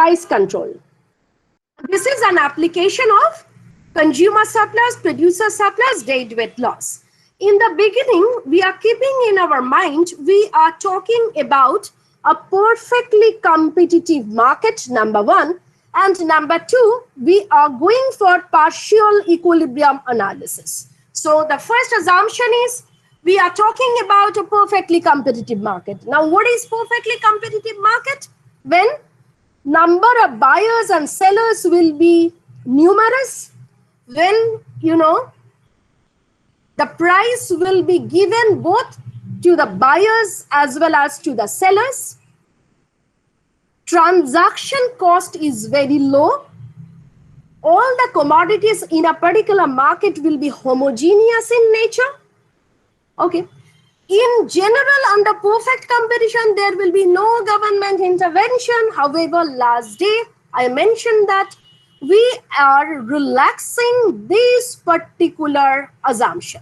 price control. This is an application of consumer surplus, producer surplus, deadweight loss. In the beginning, we are keeping in our mind, we are talking about a perfectly competitive market, number one, and number two, we are going for partial equilibrium analysis. So the first assumption is we are talking about a perfectly competitive market. Now, what is perfectly competitive market? When number of buyers and sellers will be numerous, when, the price will be given both to the buyers as well as to the sellers. Transaction cost is very low. All the commodities in a particular market will be homogeneous in nature. Okay. In general, under perfect competition, there will be no government intervention. However, last day, I mentioned that we are relaxing this particular assumption.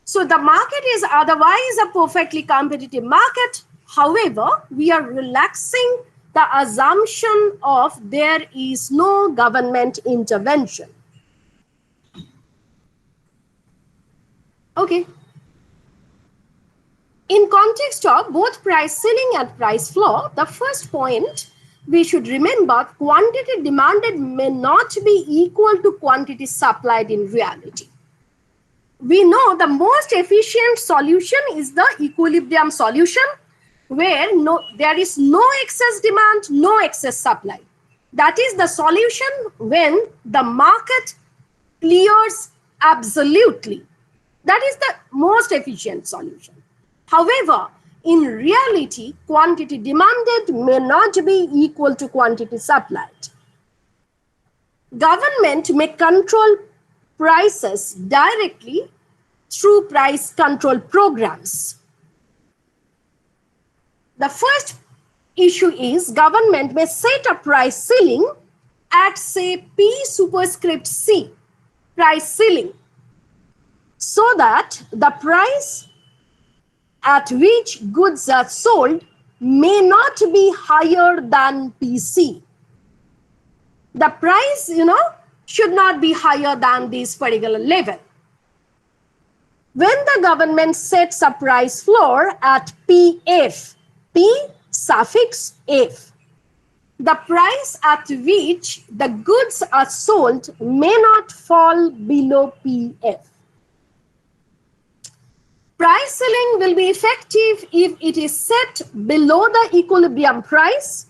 So the market is otherwise a perfectly competitive market. However, we are relaxing the assumption of there is no government intervention. Okay. In context of both price ceiling and price floor, the first point we should remember, quantity demanded may not be equal to quantity supplied in reality. We know the most efficient solution is the equilibrium solution, where there is no excess demand, no excess supply. That is the solution when the market clears absolutely. That is the most efficient solution. However, in reality, quantity demanded may not be equal to quantity supplied. Government may control prices directly through price control programs. The first issue is government may set a price ceiling at, say, P superscript C, price ceiling, so that the price at which goods are sold may not be higher than PC. The price, should not be higher than this particular level. When the government sets a price floor at PF, P suffix F, the price at which the goods are sold may not fall below PF. Price ceiling will be effective if it is set below the equilibrium price,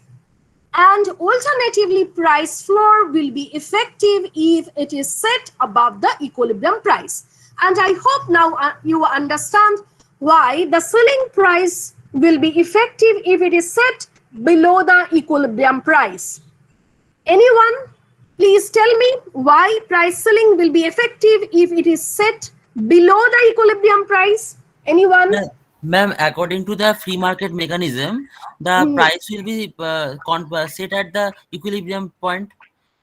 and alternatively, price floor will be effective if it is set above the equilibrium price. And I hope now you understand why the ceiling price will be effective if it is set below the equilibrium price. Anyone, please tell me why price ceiling will be effective if it is set below the equilibrium price? Anyone? Ma'am, according to the free market mechanism, the price will be set at the equilibrium point,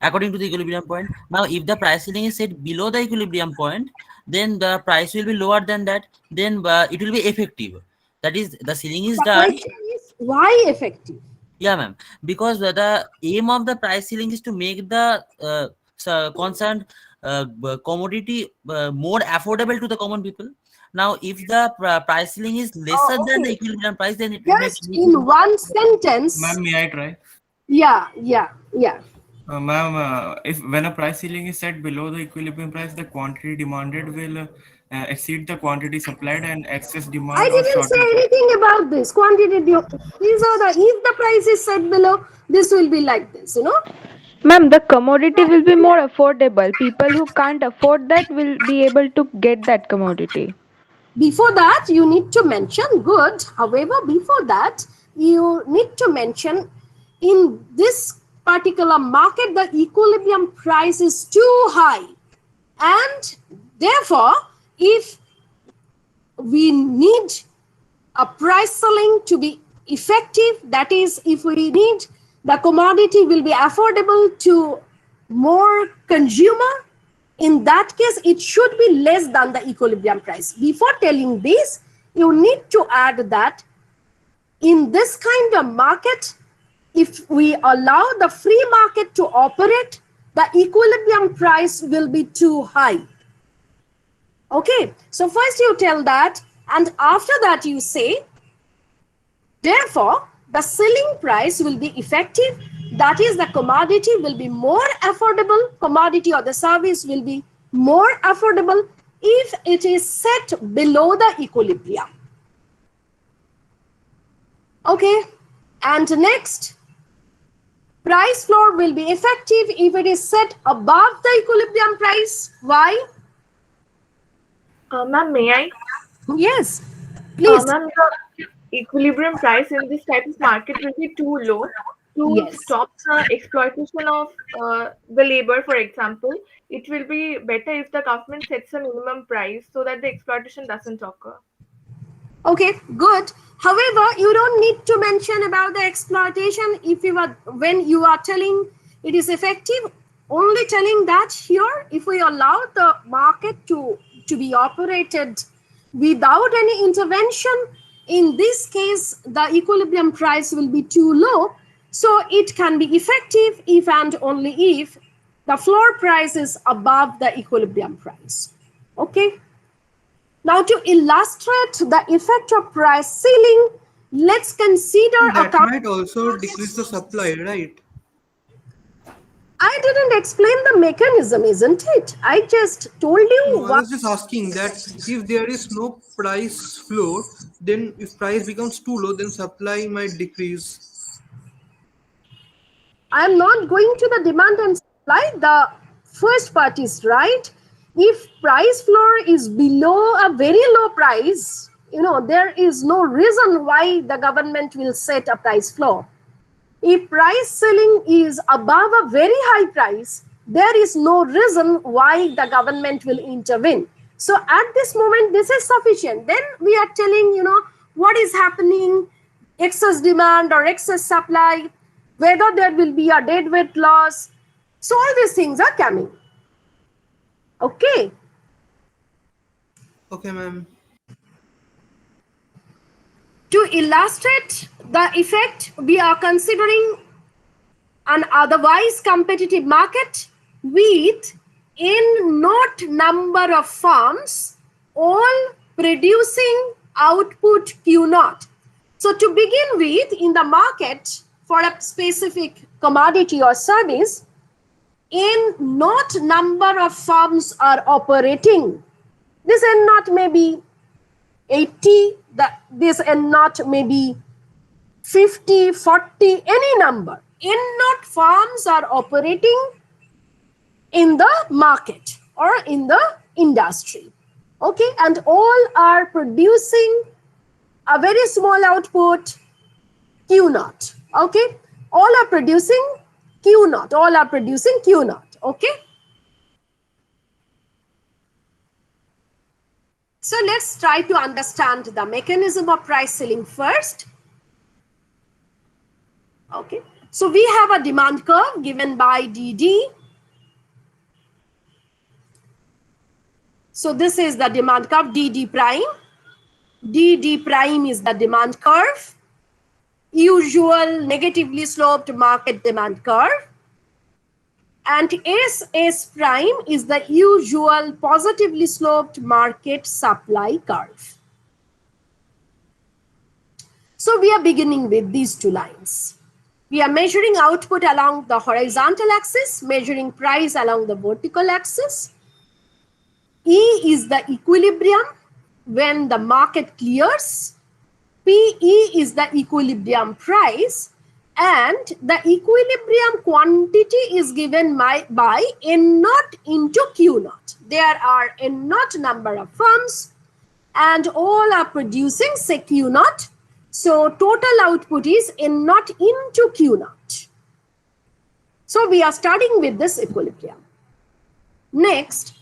according to the equilibrium point. Now, if the price ceiling is set below the equilibrium point, then the price will be lower than that, then it will be effective. That is, the ceiling is done. The question is, why effective? Yeah, ma'am. Because the aim of the price ceiling is to make the concerned commodity more affordable to the common people. Now, if the price ceiling is lesser than the equilibrium price, then it will make in one sentence. Ma'am, may I try? Yeah. Ma'am, if when a price ceiling is set below the equilibrium price, the quantity demanded will exceed the quantity supplied, and excess demand. I didn't say anything about this quantity. These are the, if the price is set below, this will be like this, Ma'am, the commodity will be more affordable. People who can't afford that will be able to get that commodity. Before that, you need to mention good. However, before that, you need to mention in this particular market, the equilibrium price is too high. And therefore, if we need a price ceiling to be effective, that is, if we need the commodity will be affordable to more consumer, in that case, it should be less than the equilibrium price. Before telling this, you need to add that in this kind of market, If we allow the free market to operate, the equilibrium price will be too high. Okay, so first you tell that, and after that you say, therefore, the selling price will be effective. That is, the commodity will be more affordable, commodity or the service will be more affordable if it is set below the equilibrium. Okay, and next, price floor will be effective if it is set above the equilibrium price. Why? Ma'am, may I? Yes, please. Ma'am, the equilibrium price in this type of market will be too low to Yes. stop the exploitation of the labor, for example. It will be better if the government sets a minimum price so that the exploitation doesn't occur. Okay, good. However, you don't need to mention about the exploitation if you are when you are telling it is effective. Only telling that here, if we allow the market to be operated without any intervention, in this case, the equilibrium price will be too low. So it can be effective if and only if the floor price is above the equilibrium price. Okay. Now, to illustrate the effect of price ceiling, let's consider a That might also decrease the supply, right? I didn't explain the mechanism, isn't it? I just told you No, I what. was just asking that if there is no price floor, then if price becomes too low, then supply might decrease. I'm not going to the demand and supply. The first part is right. If price floor is below a very low price, there is no reason why the government will set a price floor. If price ceiling is above a very high price, there is no reason why the government will intervene. So at this moment, this is sufficient. Then we are telling, what is happening, excess demand or excess supply, whether there will be a deadweight loss. So all these things are coming. Okay. Okay, ma'am. To illustrate the effect, we are considering an otherwise competitive market with n not number of firms all producing output Q naught. So to begin with, in the market for a specific commodity or service, n not number of firms are operating. This n naught may be 80, this n naught may be 50, 40, any number. N naught firms are operating in the market or in the industry. Okay, and all are producing a very small output, Q naught. Okay, all are producing Q naught. All are producing Q naught. Okay. So let's try to understand the mechanism of price ceiling first. Okay, so we have a demand curve given by DD. So this is the demand curve, DD prime. DD prime is the demand curve, usual negatively sloped market demand curve. And SS prime is the usual positively sloped market supply curve. So we are beginning with these two lines. We are measuring output along the horizontal axis, measuring price along the vertical axis. E is the equilibrium when the market clears. PE is the equilibrium price, and the equilibrium quantity is given by N naught into Q naught. There are N naught number of firms and all are producing say Q naught. So total output is N naught into Q naught. So we are starting with this equilibrium. Next,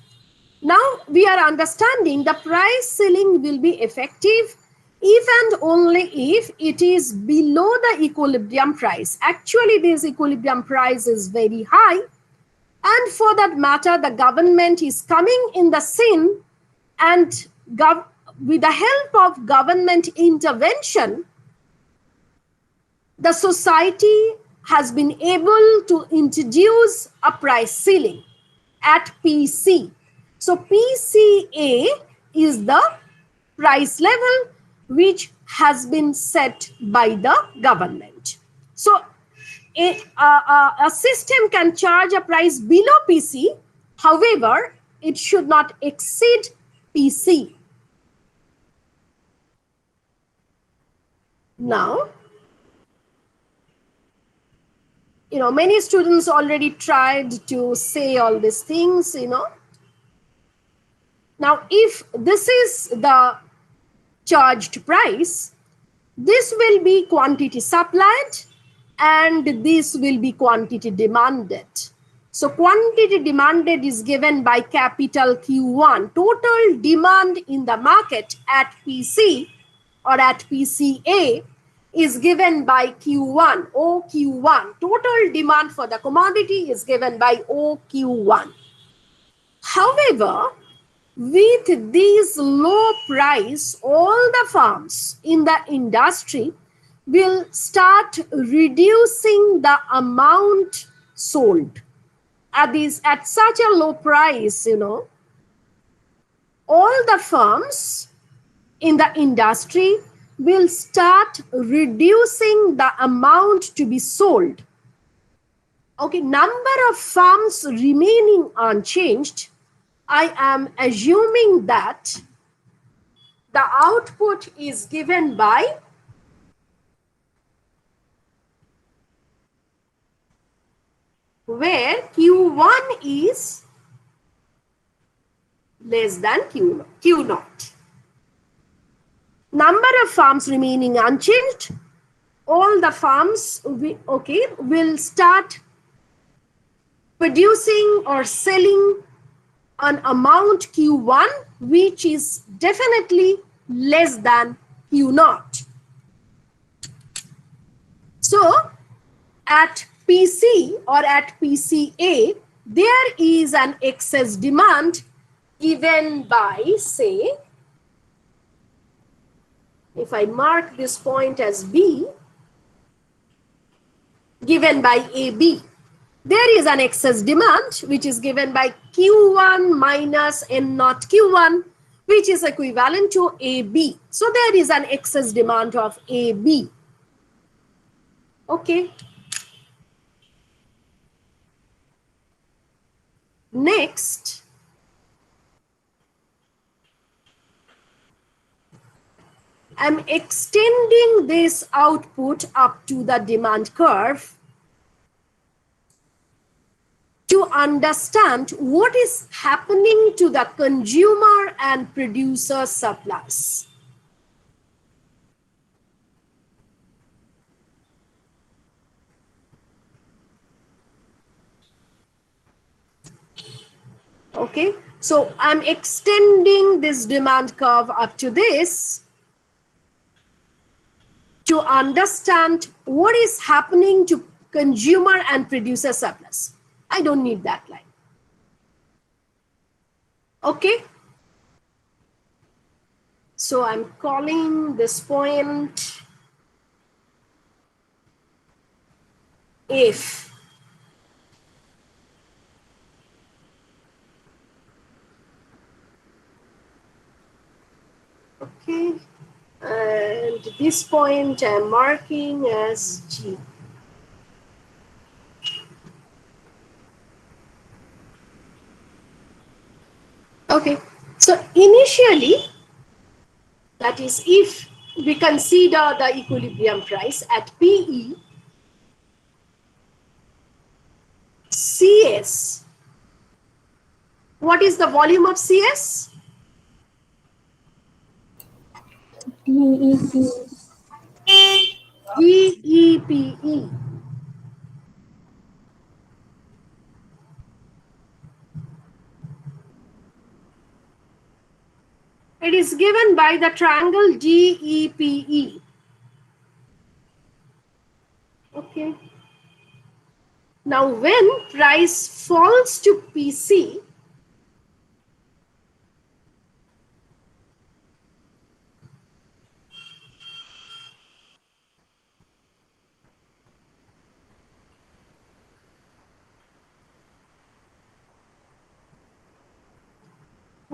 now we are understanding the price ceiling will be effective if and only if it is below the equilibrium price. Actually, this equilibrium price is very high. And for that matter, the government is coming in the scene and with the help of government intervention, the society has been able to introduce a price ceiling at PC. So PCA is the price level which has been set by the government. So a system can charge a price below PC, however, it should not exceed PC. Now, many students already tried to say all these things. Now, if this is the charged price, this will be quantity supplied and this will be quantity demanded. So quantity demanded is given by capital Q1. Total demand in the market at PC or at PCA is given by Q1, OQ1. Total demand for the commodity is given by OQ1. However, with these low price, all the firms in the industry will start reducing the amount sold. At such a low price, all the firms in the industry will start reducing the amount to be sold. Okay, number of firms remaining unchanged, I am assuming that the output is given by where Q1 is less than Q naught. Number of farms remaining unchanged, all the farms will start producing or selling an amount Q1 which is definitely less than Q naught. So at PC or at PCA, there is an excess demand given by, say, if I mark this point as B, given by AB. There is an excess demand which is given by Q1 minus N naught Q1, which is equivalent to AB. So there is an excess demand of AB. Okay. Next, I'm extending this output up to the demand curve to understand what is happening to the consumer and producer surplus. Okay, so I'm extending this demand curve up to this to understand what is happening to consumer and producer surplus. I don't need that line. Okay, so I'm calling this point if okay, and this point I'm marking as G. Okay, so initially, that is if we consider the equilibrium price at PE, CS, what is the volume of CS? GEPE. It is given by the triangle GEPE. Okay. Now, when price falls to PC,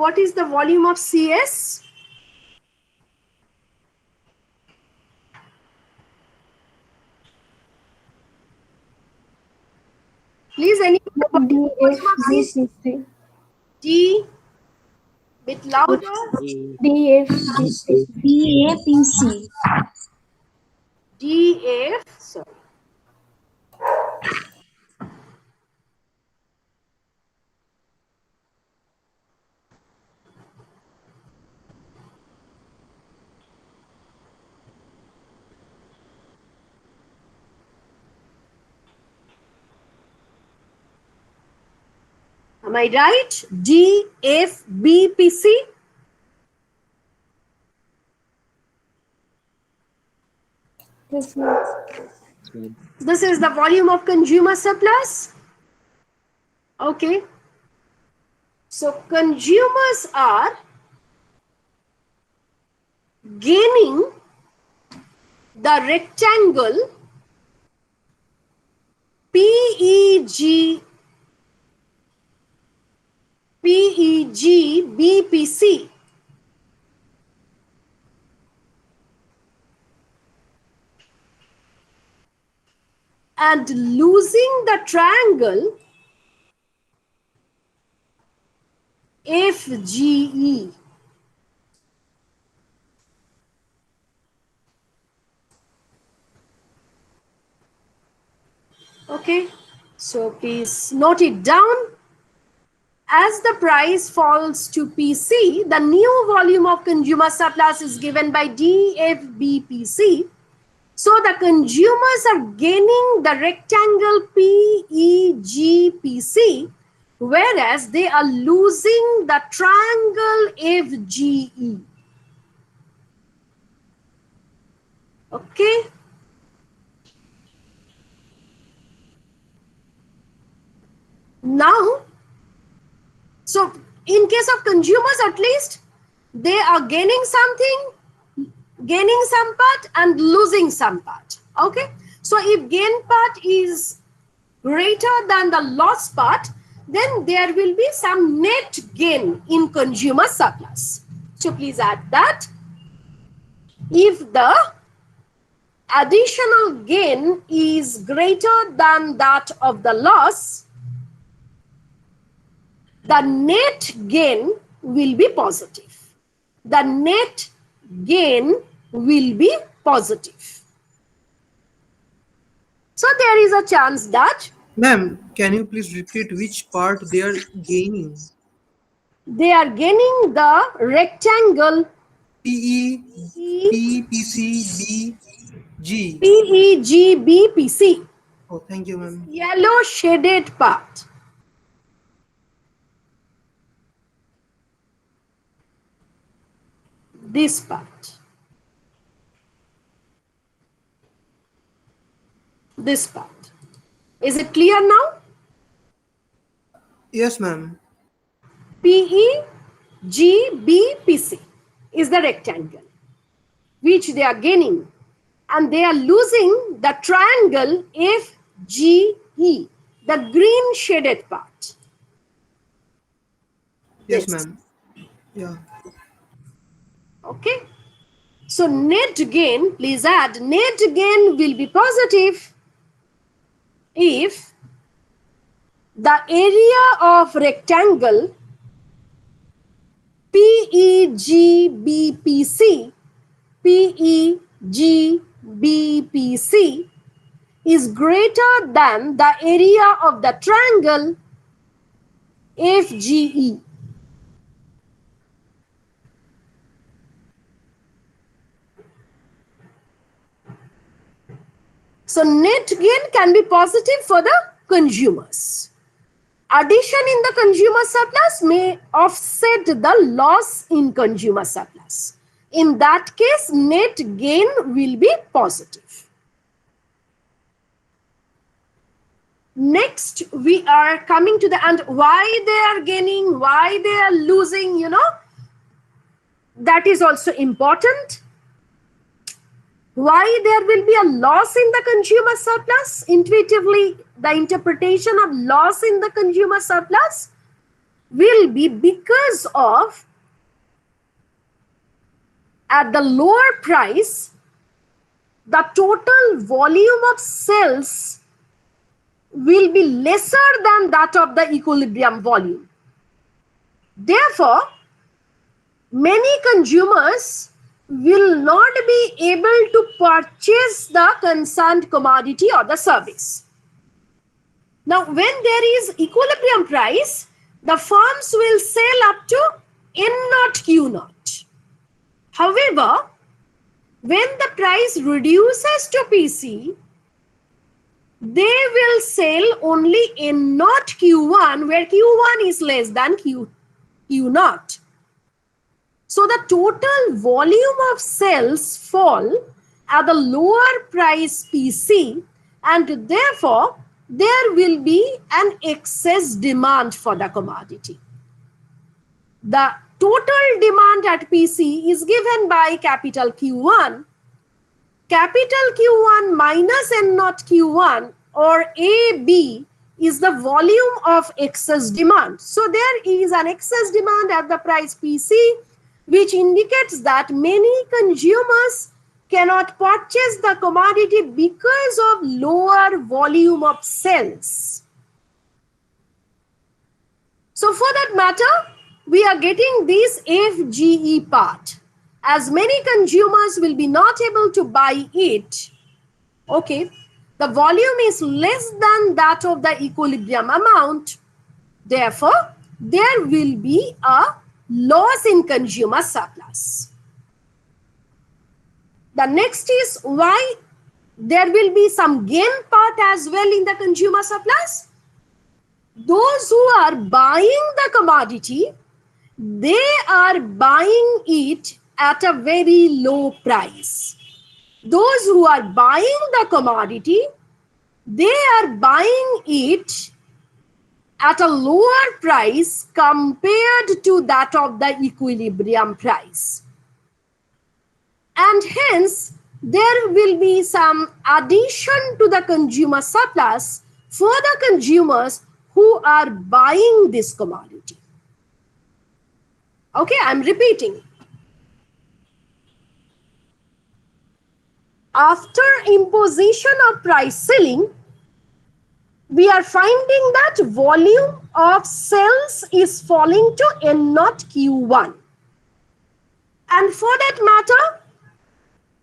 what is the volume of CS? Please, any volume of CS? DFBCC. D, bit louder. DFBCC. DAPC. DF, sorry. Am I right? DFBPC. Yes, ma'am. This is the volume of consumer surplus. Okay. So consumers are gaining the rectangle PEGBPC and losing the triangle FGE. Okay, so please note it down. As the price falls to PC, the new volume of consumer surplus is given by DFBPC. So the consumers are gaining the rectangle PEGPC, whereas they are losing the triangle FGE. Okay. Now, so in case of consumers, at least they are gaining something, gaining some part and losing some part. Okay. So if gain part is greater than the loss part, then there will be some net gain in consumer surplus. So please add that. If the additional gain is greater than that of the loss, the net gain will be positive. The net gain will be positive. So there is a chance that Ma'am, can you please repeat which part they are gaining? they are gaining the rectangle PEPCBG. PEGBPC, Oh, thank you, ma'am. yellow shaded part. This part. This part. Is it clear now? Yes, ma'am. PEGBPC is the rectangle which they are gaining, and they are losing the triangle FGE, the green shaded part. Yes, This. ma'am. Yeah. Okay. So net gain, please add, net gain will be positive if the area of rectangle PEGBPC is greater than the area of the triangle FGE. So net gain can be positive for the consumers. Addition in the consumer surplus may offset the loss in consumer surplus. In that case, net gain will be positive. Next, we are coming to the end. Why they are gaining, why they are losing, that is also important. Why there will be a loss in the consumer surplus? Intuitively, the interpretation of loss in the consumer surplus, will be because of at the lower price, the total volume of cells will be lesser than that of the equilibrium volume. Therefore, many consumers will not be able to purchase the concerned commodity or the service. Now, when there is equilibrium price, the firms will sell up to N naught Q naught. However, when the price reduces to PC, they will sell only N naught Q1, where Q1 is less than Q naught. So the total volume of cells fall at the lower price PC, and therefore there will be an excess demand for the commodity. The total demand at PC is given by capital Q1. Capital Q1 minus N naught Q1, or AB, is the volume of excess demand. So there is an excess demand at the price PC, which indicates that many consumers cannot purchase the commodity because of lower volume of cells. So for that matter, we are getting this FGE part. As many consumers will be not able to buy it, okay, the volume is less than that of the equilibrium amount. Therefore, there will be a loss in consumer surplus. The next is why there will be some gain part as well in the consumer surplus. Those who are buying the commodity, they are buying it at a very low price. Those who are buying the commodity, they are buying it at a lower price compared to that of the equilibrium price. And hence, there will be some addition to the consumer surplus for the consumers who are buying this commodity. Okay, I'm repeating. After imposition of price ceiling, we are finding that volume of cells is falling to N naught Q1. And for that matter,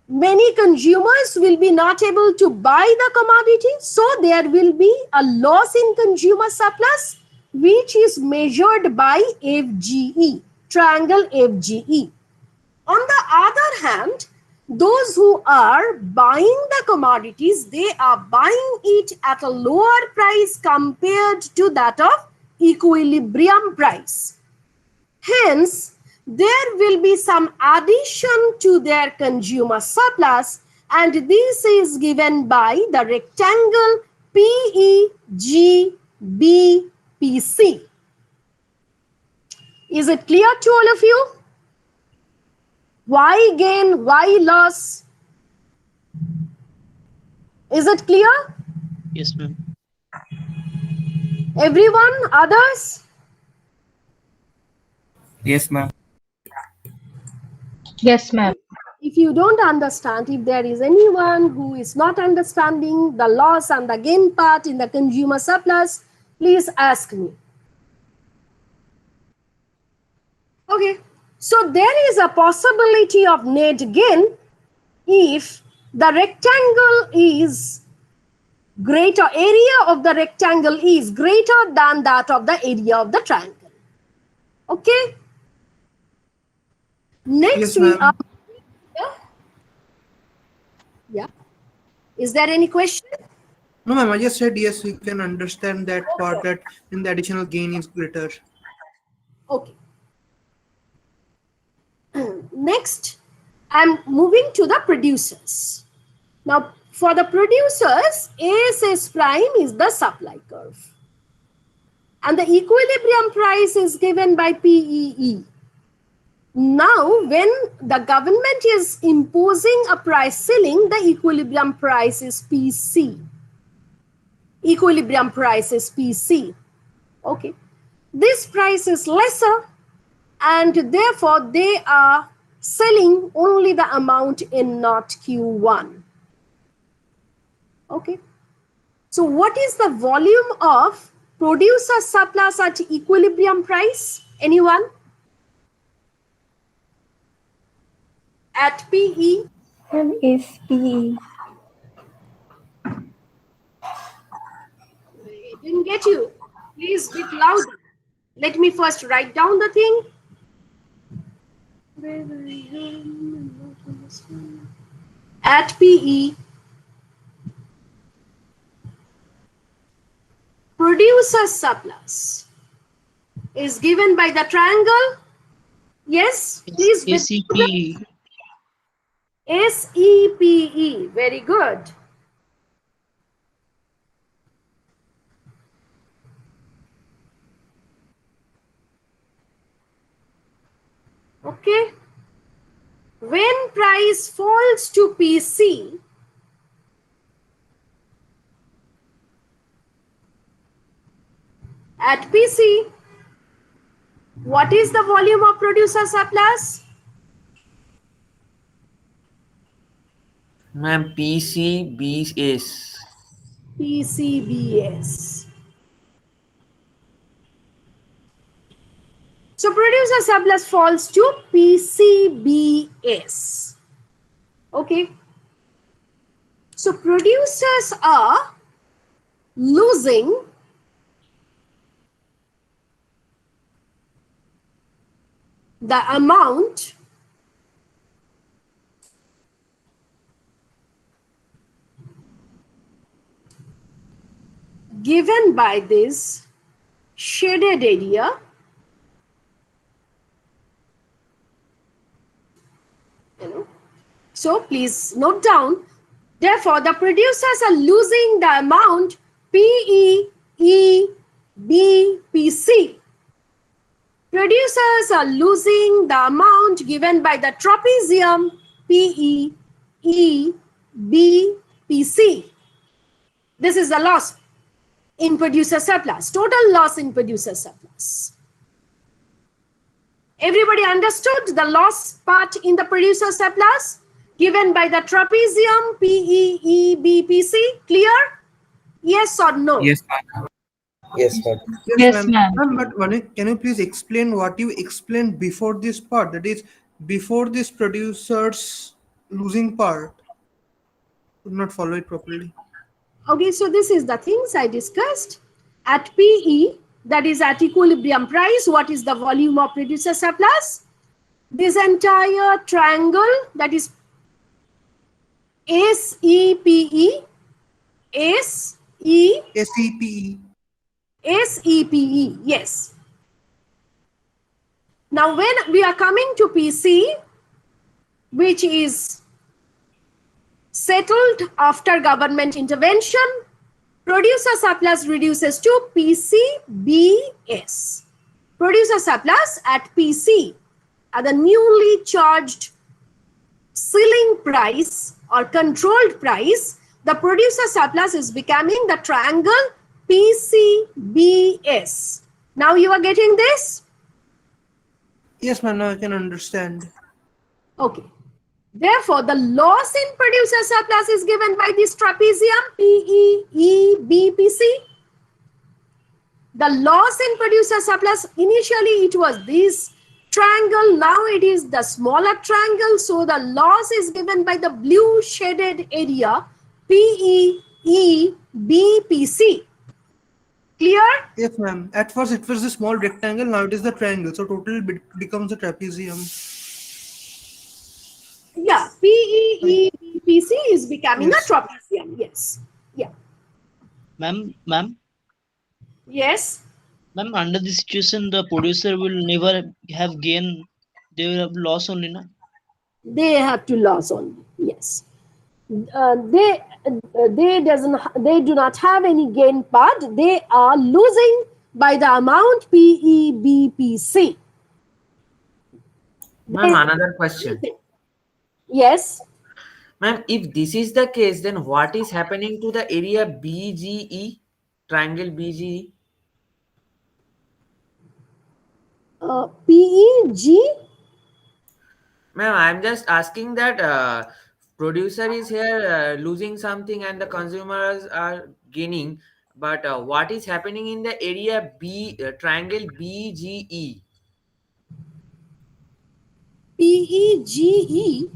many consumers will be not able to buy the commodity, so there will be a loss in consumer surplus, which is measured by FGE, triangle FGE. On the other hand, those who are buying the commodities, they are buying it at a lower price compared to that of equilibrium price. Hence, there will be some addition to their consumer surplus, and this is given by the rectangle PEGBPC. Is it clear to all of you? Why gain, why loss? Is it clear? Yes, ma'am. Everyone, others? Yes, ma'am. Yes, ma'am. If you don't understand, if there is anyone who is not understanding the loss and the gain part in the consumer surplus, please ask me. Okay, so there is a possibility of net gain if the rectangle is greater, area of the rectangle is greater than that of the area of the triangle. Okay. Next, Yes, we are. ma'am. Yeah. Is there any question? No, ma'am. I just said yes. We can understand that part, that in the additional gain is greater. Okay. Next, I'm moving to the producers. Now, for the producers, ASS prime is the supply curve. And the equilibrium price is given by PEE. Now, when the government is imposing a price ceiling, the equilibrium price is PC. Equilibrium price is PC. Okay. this price is lesser, and therefore they are selling only the amount in not Q1. Okay. So what is the volume of producer surplus at equilibrium price? Anyone? At PE? Ma'am, is PE. I didn't get you. Please bit louder. Let me first write down the thing. At PE, producer surplus is given by the triangle. Yes, please bit louder. ACP. SEPE. Very good. Okay. When price falls to PC, at PC, what is the volume of producer surplus? Ma'am, PCBS. PCBS. So producer surplus falls to PCBS. Okay. So producers are losing the amount given by this shaded area So please note down. Therefore, the producers are losing the amount PEEBPC. Producers are losing the amount given by the trapezium PEEBPC. This is the loss in producer surplus, total loss in producer surplus. Everybody understood the loss part in the producer surplus given by the trapezium PEEBPC? Clear? Yes or no? Yes, ma'am. Yes, Yes, ma'am. ma'am. But Manu, can you please explain what you explained before this part? That is, before this producer's losing part. Could not follow it properly. Okay, so this is the things I discussed. At PE, that is at equilibrium price, what is the volume of producer surplus? This entire triangle, that is SEPE, SEPE. SEPE, yes. Now, when we are coming to PC, which is settled after government intervention, producer surplus reduces to PCBS. Producer surplus at PC at the newly charged ceiling price or controlled price, the producer surplus is becoming the triangle PCBS. Now you are getting this? Yes, ma'am. Now I can understand. Okay. Therefore, the loss in producer surplus is given by this trapezium PEEBPC. The loss in producer surplus, initially it was this triangle, now it is the smaller triangle. So the loss is given by the blue shaded area PEEBPC. Clear? Yes, ma'am. At first it was a small rectangle, now it is the triangle. So total becomes a trapezium. Yeah, PEEBPC is becoming Yes. a trapezium. Yes. Yeah. Ma'am, Yes. under this situation, the producer will never have gain. They will have loss only, na? They have to lose only. Yes. They do not have any gain part. They are losing by the amount PEBPC. Ma'am, another question. Yes. Ma'am, if this is the case, then what is happening to the area BGE, triangle BGE? PEG. Ma'am, I'm just asking that producer is here losing something and the consumers are gaining. But what is happening in the area B, triangle BGE? PEGE.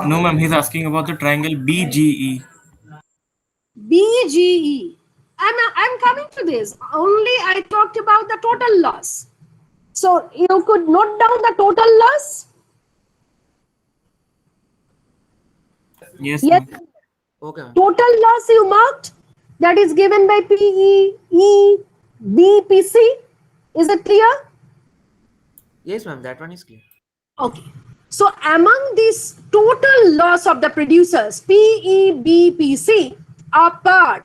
No, ma'am, he's asking about the triangle BGE. BGE. I'm coming to this. Only I talked about the total loss. So you could note down the total loss. Yes, Yes. ma'am. Okay, ma'am. Total loss you marked. That is given by PEEBPC. Is it clear? Yes, ma'am, that one is clear. Okay. So among this total loss of the producers, PEBPC, are part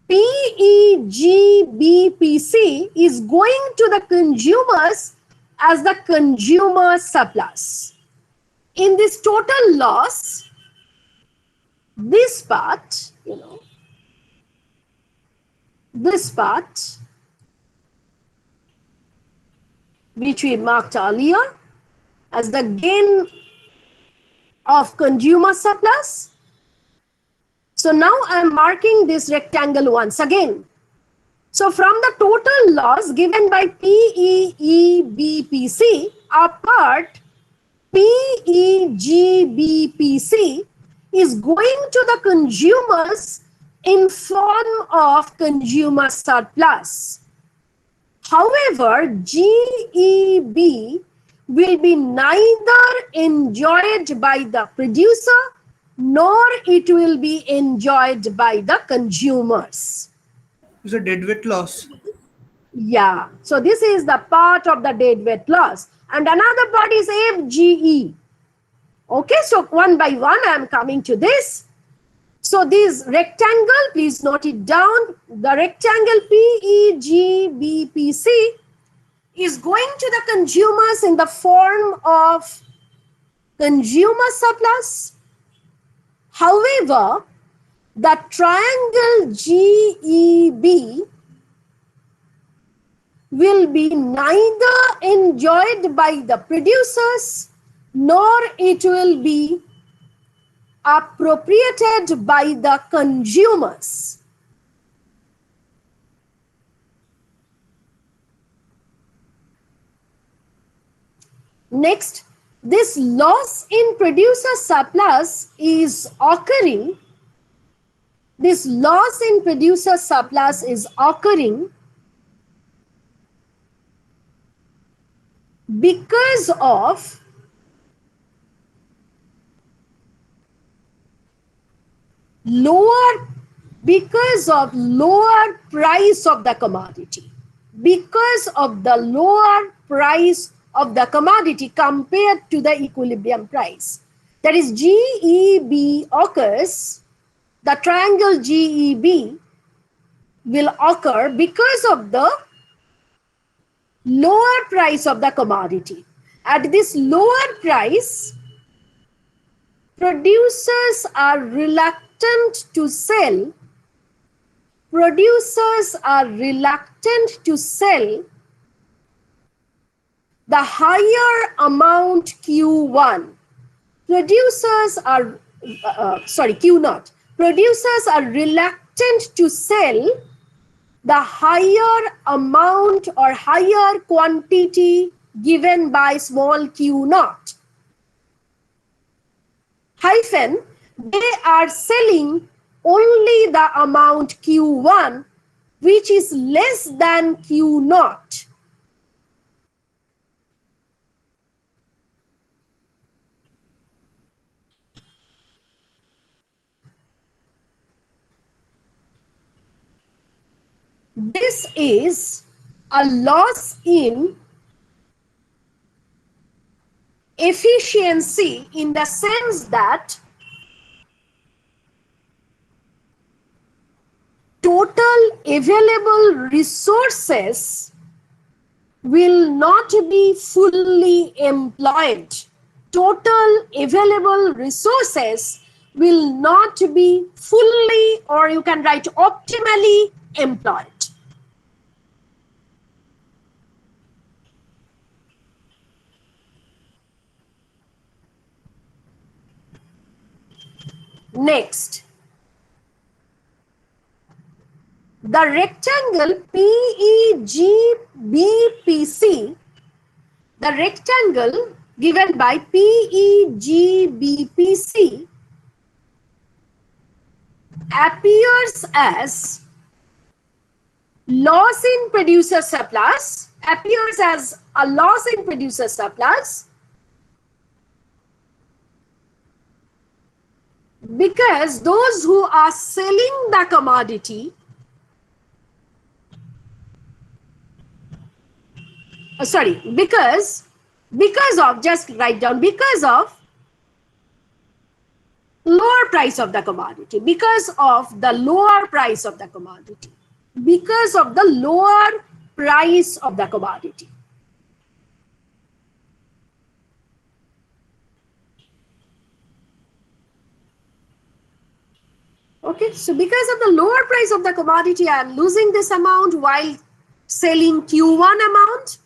PEGBPC is going to the consumers as the consumer surplus. In this total loss, this part, this part, which we marked earlier as the gain of consumer surplus. So now I am marking this rectangle once again. So from the total loss given by PEEBPC, a part PEGBPC is going to the consumers in form of consumer surplus. However, GEB will be neither enjoyed by the producer nor it will be enjoyed by the consumers. It's a deadweight loss. Yeah, so this is the part of the deadweight loss. And another part is FGE. Okay, so one by one I am coming to this. So this rectangle, please note it down. The rectangle PEGBPC is going to the consumers in the form of consumer surplus. However, the triangle GEB will be neither enjoyed by the producers nor it will be appropriated by the consumers. Next, this loss in producer surplus is occurring. This loss in producer surplus is occurring because of lower price of the commodity. Because of the lower price of the commodity compared to the equilibrium price. That is, GEB occurs, the triangle GEB will occur because of the lower price of the commodity. At this lower price, producers are reluctant to sell. Producers are reluctant to sell the higher amount Q1. Producers are, Q0. Producers are reluctant to sell the higher amount or higher quantity given by small Q0. Hyphen, they are selling only the amount Q1, which is less than Q0. This is a loss in efficiency in the sense that total available resources will not be fully employed. Total available resources will not be fully, or you can write optimally, employed. Next, the rectangle PEGBPC, the rectangle given by PEGBPC appears as loss in producer surplus, appears as a loss in producer surplus because those who are selling the commodity, because of, just write down, because of lower price of the commodity, because of the lower price of the commodity, because of the lower price of the commodity. Okay, so because of the lower price of the commodity, I am losing this amount while selling Q1 amount,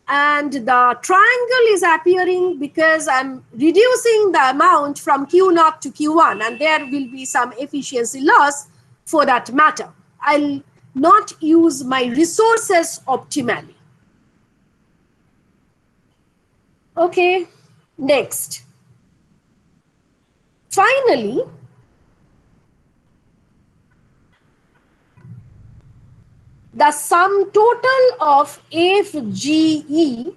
and the triangle is appearing because I'm reducing the amount from Q0 to Q1, and there will be some efficiency loss for that matter. I'll not use my resources optimally. Okay, next. Finally, the sum total of FGE,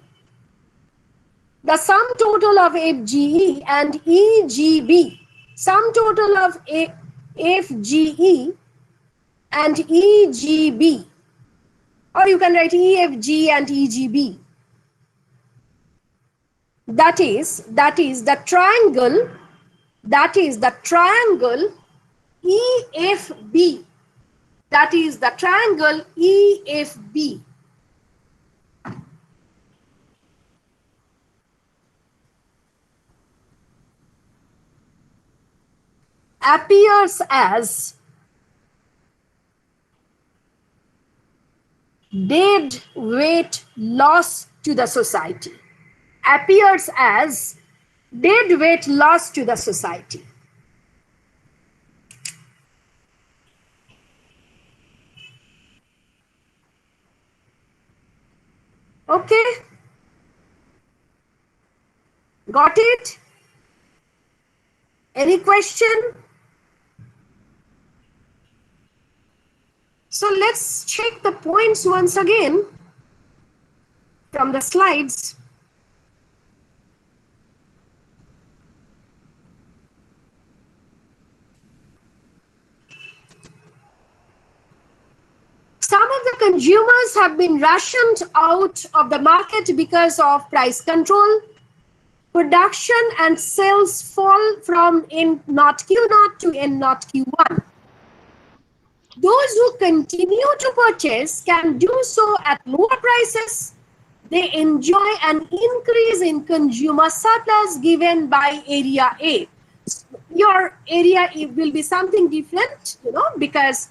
the sum total of FGE and EGB, sum total of FGE and EGB, or you can write EFG and EGB. That is the triangle, EFB. That is the triangle EFB. Appears as dead weight loss to the society. Appears as dead weight loss to the society. Okay, got it? Any question? So let's check the points once again from the slides. Some of the consumers have been rationed out of the market because of price control. Production and sales fall from N0 Q0 to N0 Q1. Those who continue to purchase can do so at lower prices. They enjoy an increase in consumer surplus given by area A. Your area will be something different, because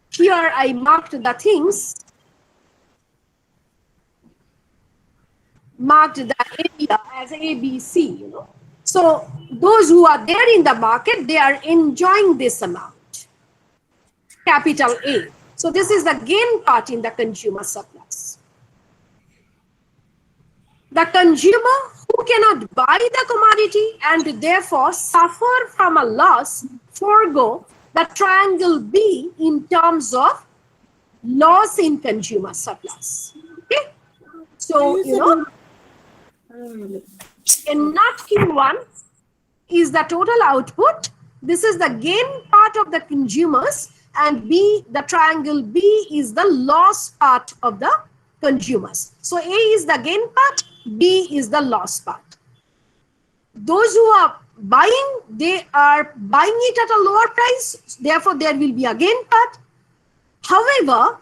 here I marked the things, marked the area as ABC, So those who are there in the market, they are enjoying this amount, capital A. So this is the gain part in the consumer surplus. The consumer who cannot buy the commodity and therefore suffer from a loss, forego the triangle B in terms of loss in consumer surplus. Okay? So, in not Q1 is the total output. This is the gain part of the consumers, and B, the triangle B, is the loss part of the consumers. So A is the gain part, B is the loss part. Those who are buying, they are buying it at a lower price, therefore there will be a gain part. However,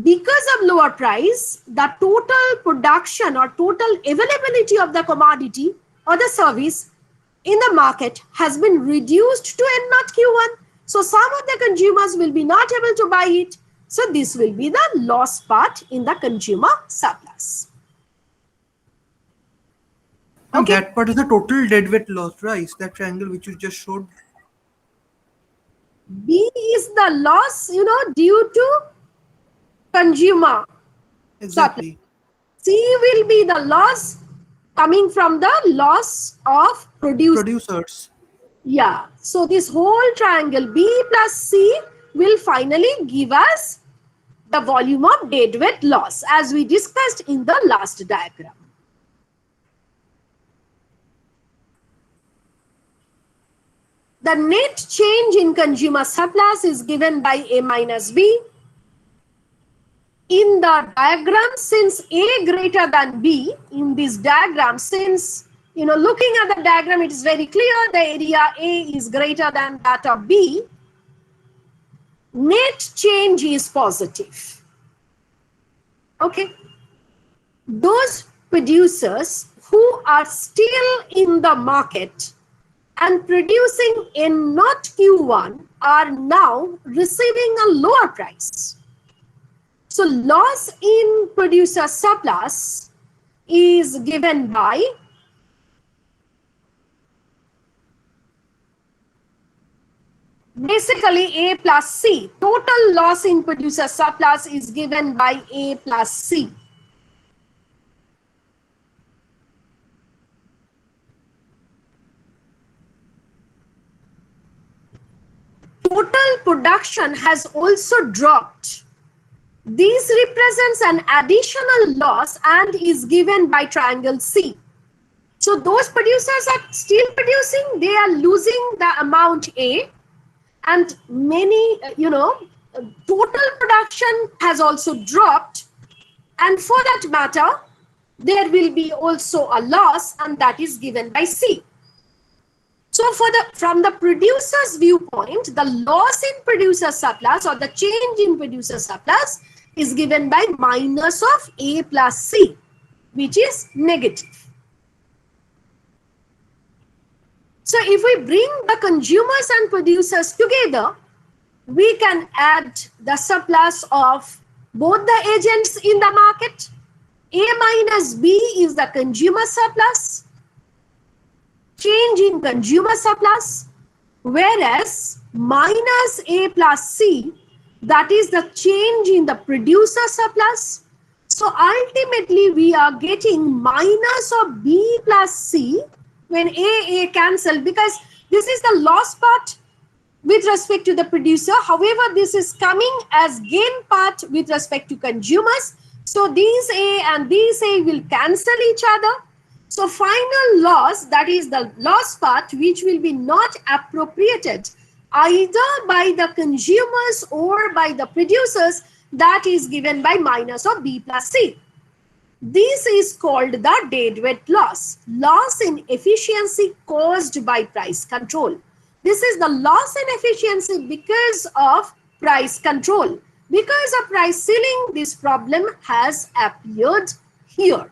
because of lower price, the total production or total availability of the commodity or the service in the market has been reduced to N0 Q1. So some of the consumers will be not able to buy it. So this will be the loss part in the consumer surplus. And Okay, that part is the total deadweight loss, right? That triangle which you just showed. B is the loss, due to consumer supply. Exactly. C will be the loss coming from the loss of produce. Producers. Yeah. So this whole triangle B plus C will finally give us the volume of deadweight loss as we discussed in the last diagram. The net change in consumer surplus is given by A minus B. In the diagram, since A greater than B, in this diagram, since, looking at the diagram, it is very clear the area A is greater than that of B, net change is positive. Okay. Those producers who are still in the market and producing in not Q1 are now receiving a lower price. So loss in producer surplus is given by basically A plus C. Total loss in producer surplus is given by A plus C. Total production has also dropped. This represents an additional loss and is given by triangle C. So those producers are still producing, they are losing the amount A, and many, total production has also dropped, and for that matter, there will be also a loss, and that is given by C. So from the producer's viewpoint, the loss in producer surplus or the change in producer surplus is given by minus of A plus C, which is negative. So if we bring the consumers and producers together, we can add the surplus of both the agents in the market. A minus B is the consumer surplus, change in consumer surplus, whereas minus A plus C, that is the change in the producer surplus. So ultimately we are getting minus of B plus C when A cancel, because this is the loss part with respect to the producer. However, this is coming as gain part with respect to consumers. So these A and these A will cancel each other. So final loss, that is the loss part, which will be not appropriated either by the consumers or by the producers, that is given by minus of B plus C. This is called the deadweight loss, loss in efficiency caused by price control. This is the loss in efficiency because of price control. Because of price ceiling, this problem has appeared here.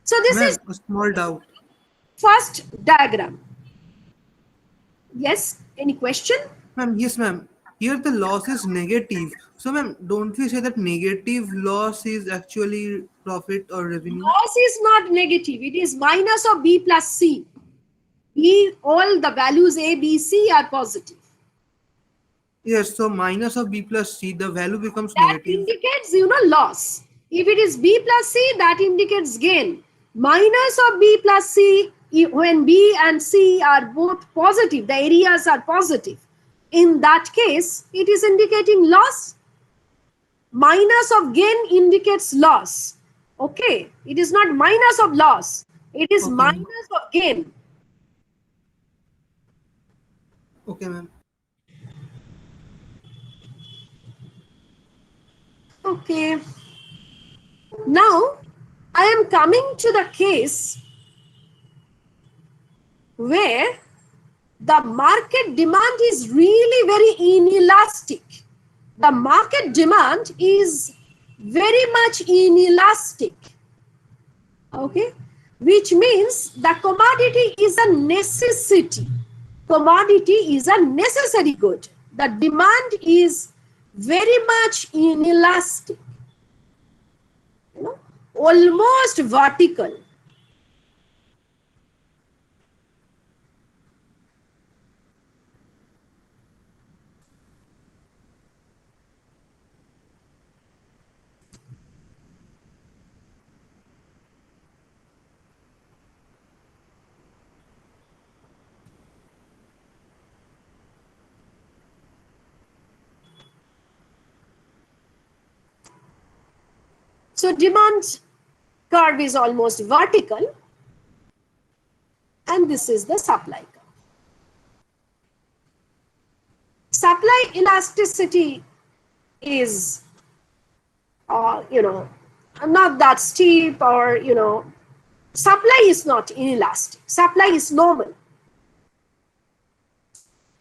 So this is Ma'am, a small doubt. first diagram. Yes, any question? Ma'am, yes, ma'am. Here the loss is negative. So, ma'am, don't we say that negative loss is actually profit or revenue? Loss is not negative. It is minus of B plus C. All the values A, B, C are positive. Yes, so minus of B plus C, the value becomes That negative. indicates, loss. If it is B plus C, that indicates gain. Minus of B plus C, when B and C are both positive, the areas are positive. In that case, it is indicating loss. Minus of gain indicates loss. Okay, it is not minus of loss. It is Okay, ma'am. minus of gain. Okay, ma'am. Okay. Now, I am coming to the case where the market demand is really very inelastic. The market demand is very much inelastic. Okay, which means the commodity is a necessity. Commodity is a necessary good. The demand is very much inelastic, almost vertical. So demand curve is almost vertical, and this is the supply curve. Supply elasticity is, not that steep, or, supply is not inelastic. Supply is normal.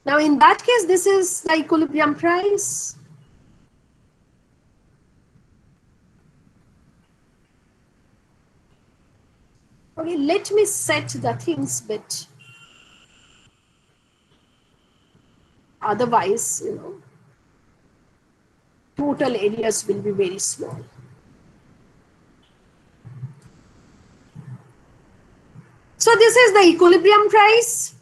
Now, in that case, this is the equilibrium price. Okay, let me set the things bit. Otherwise, total areas will be very small. So this is the equilibrium price.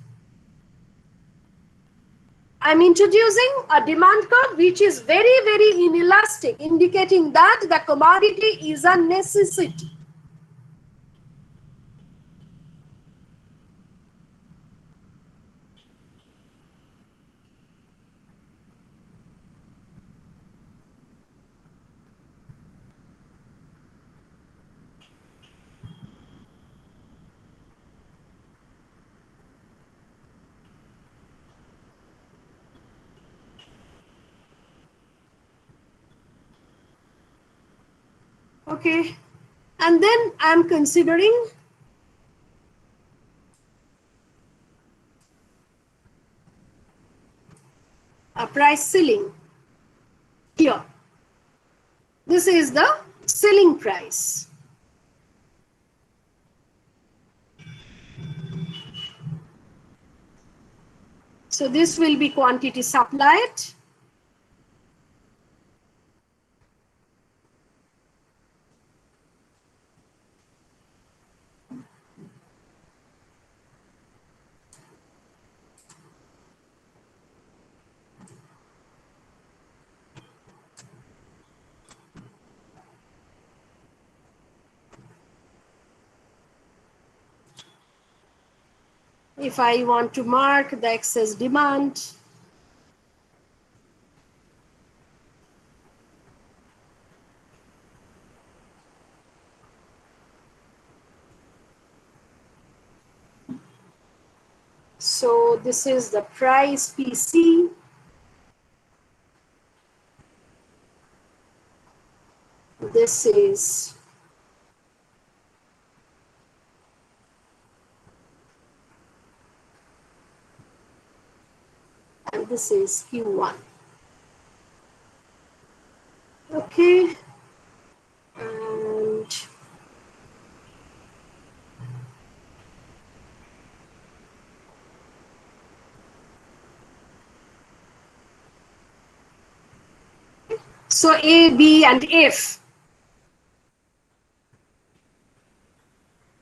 I'm introducing a demand curve which is very, very inelastic, indicating that the commodity is a necessity. Okay, and then I'm considering a price ceiling here. This is the ceiling price. So this will be quantity supplied. If I want to mark the excess demand, so this is the price PC. This is and this is Q1. Okay, and so A, B, and F.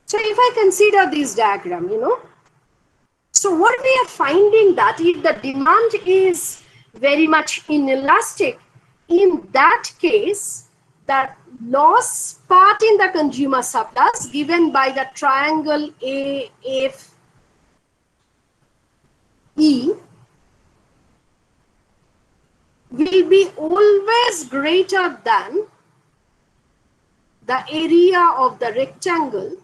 So if I consider this diagram, so what we are finding that if the demand is very much inelastic, in that case, the loss part in the consumer surplus given by the triangle AFE will be always greater than the area of the rectangle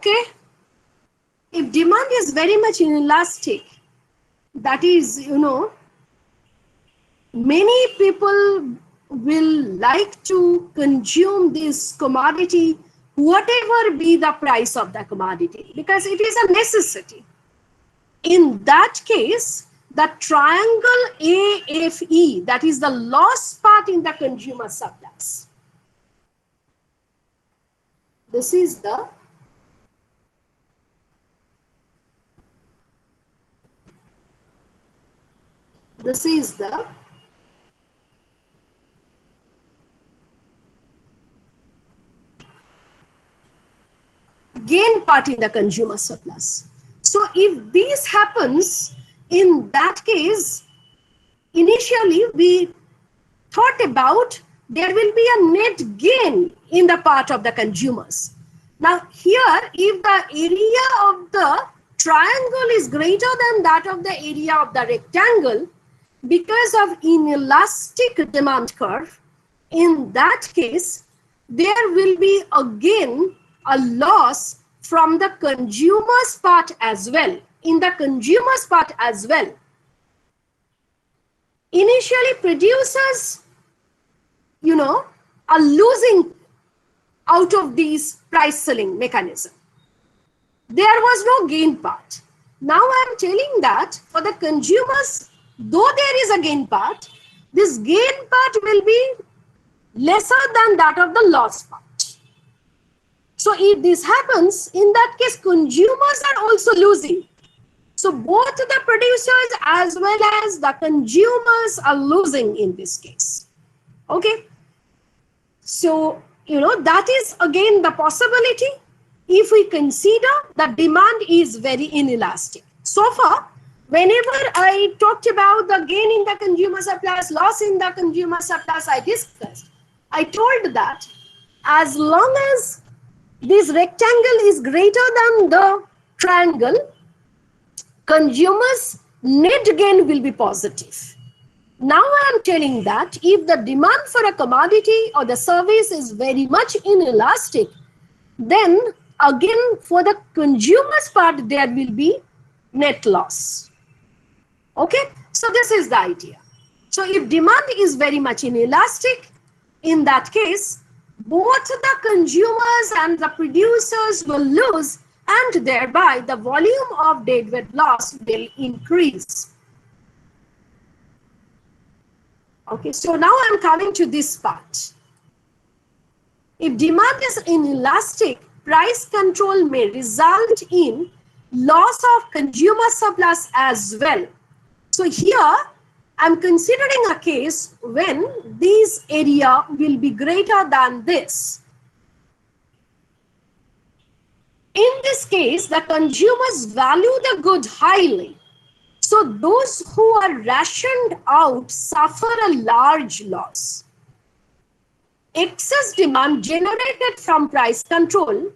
okay. If demand is very much inelastic, that is, many people will like to consume this commodity, whatever be the price of the commodity, because it is a necessity. In that case, the triangle AFE, that is the loss part in the consumer surplus, this is the gain part in the consumer surplus. So if this happens, in that case, initially we thought about there will be a net gain in the part of the consumers. Now here, if the area of the triangle is greater than that of the area of the rectangle, because of inelastic demand curve, in that case, there will be again a loss from the consumer's part as well, in the consumer's part as well. Initially, producers, are losing out of these price ceiling mechanism. There was no gain part. Now I am telling that for the consumers, though there is a gain part, this gain part will be lesser than that of the loss part. So if this happens, in that case, consumers are also losing. So both the producers as well as the consumers are losing in this case. Okay. So, that is again the possibility if we consider the demand is very inelastic. So far, whenever I talked about the gain in the consumer surplus, loss in the consumer surplus, I told that as long as this rectangle is greater than the triangle, consumers' net gain will be positive. Now I am telling that if the demand for a commodity or the service is very much inelastic, then again for the consumer's part there will be net loss. Okay, so this is the idea. So if demand is very much inelastic, in that case, both the consumers and the producers will lose, and thereby the volume of deadweight loss will increase. Okay, so now I'm coming to this part. If demand is inelastic, price control may result in loss of consumer surplus as well. So here, I'm considering a case when this area will be greater than this. In this case, the consumers value the good highly. So those who are rationed out suffer a large loss. Excess demand generated from price control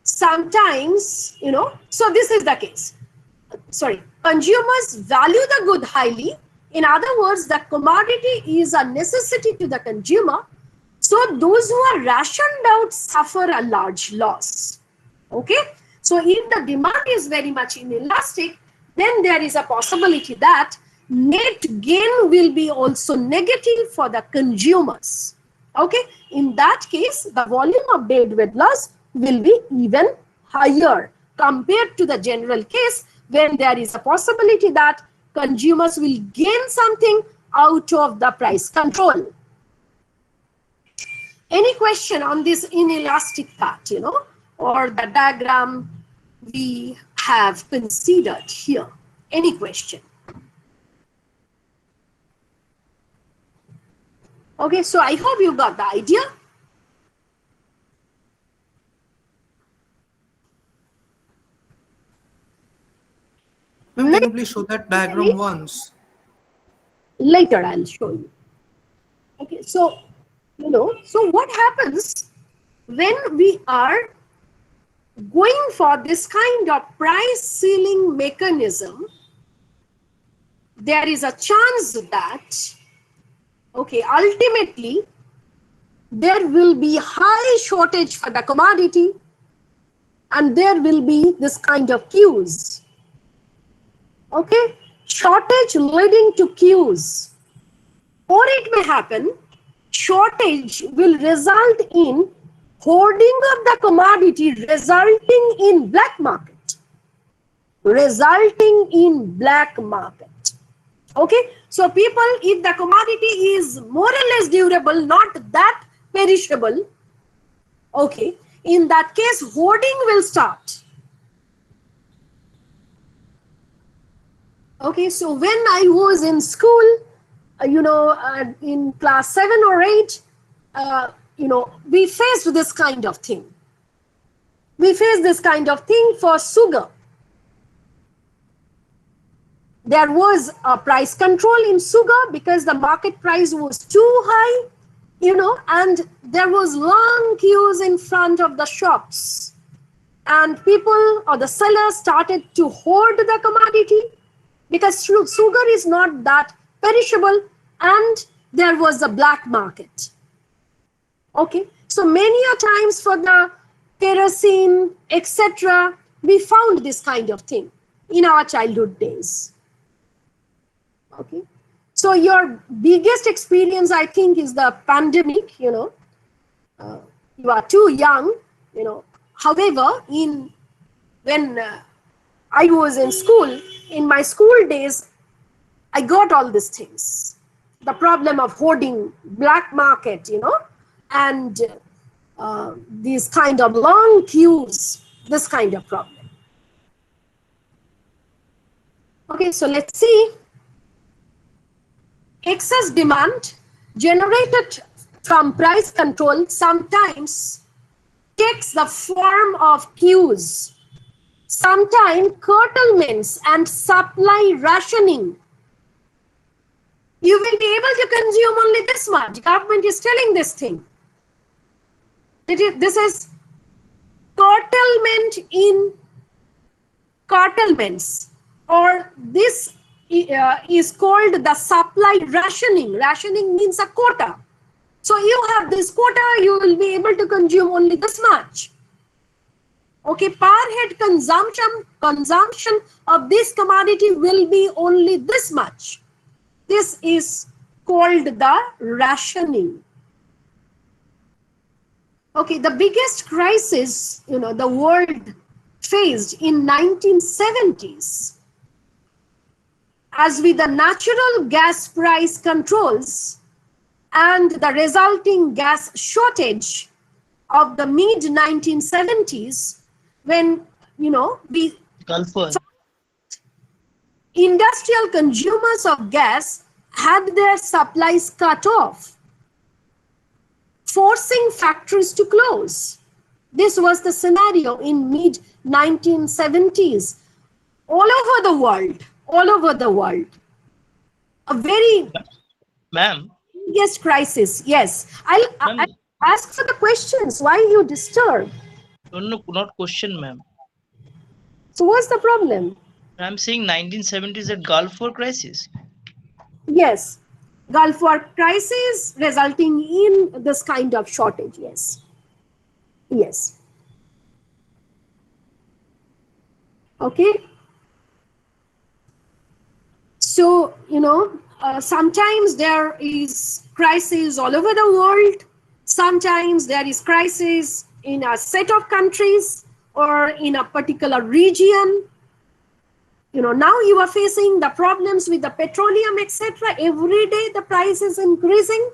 sometimes, so this is the case. Consumers value the good highly. In other words, the commodity is a necessity to the consumer. So those who are rationed out suffer a large loss. Okay. So if the demand is very much inelastic, then there is a possibility that net gain will be also negative for the consumers. Okay, in that case, the volume of deadweight loss will be even higher compared to the general case when there is a possibility that consumers will gain something out of the price control. Any question on this inelastic part, or the diagram we have considered here? Any question? Okay, so I hope you got the idea. Ma'am, can you please show that diagram once? Later I'll show you. Okay, so, so what happens when we are going for this kind of price ceiling mechanism? There is a chance that, okay, ultimately, there will be high shortage for the commodity and there will be this kind of queues. Okay, shortage leading to queues. Or it may happen, shortage will result in hoarding of the commodity, resulting in black market. Resulting in black market. Okay, so people, if the commodity is more or less durable, not that perishable, okay, in that case, hoarding will start. Okay, so when I was in school, in class 7 or 8, we faced this kind of thing. We faced this kind of thing for sugar. There was a price control in sugar because the market price was too high, and there was long queues in front of the shops. And people or the sellers started to hoard the commodity because sugar is not that perishable, and there was a black market. Okay, so many a times for the kerosene, etc., we found this kind of thing in our childhood days. Okay, so your biggest experience, I think, is the pandemic. You are too young. However, when I was in school, in my school days, I got all these things. The problem of hoarding, black market, and these kind of long queues, this kind of problem. Okay, so let's see. Excess demand generated from price control sometimes takes the form of queues, sometimes curtailments and supply rationing. You will be able to consume only this much. Government is telling this thing. This is curtailment in curtailments, or this is called the supply rationing. Rationing means a quota. So you have this quota, you will be able to consume only this much. Okay, per head consumption of this commodity will be only this much. This is called the rationing. Okay, the biggest crisis, the world faced in 1970s, as with the natural gas price controls and the resulting gas shortage of the mid 1970s, when we Gulf War. industrial consumers of gas had their supplies cut off, forcing factories to close. This was the scenario in mid 1970s all over the world. A very Ma'am. biggest crisis. Yes, I'll ask for the questions. Why you disturb? No, not question, ma'am. So what's the problem? I'm saying 1970s at Gulf War crisis. Yes, Gulf War crisis resulting in this kind of shortage. Yes. Okay. So, sometimes there is crisis all over the world. Sometimes there is crisis in a set of countries or in a particular region. Now you are facing the problems with the petroleum, etc. Every day the price is increasing.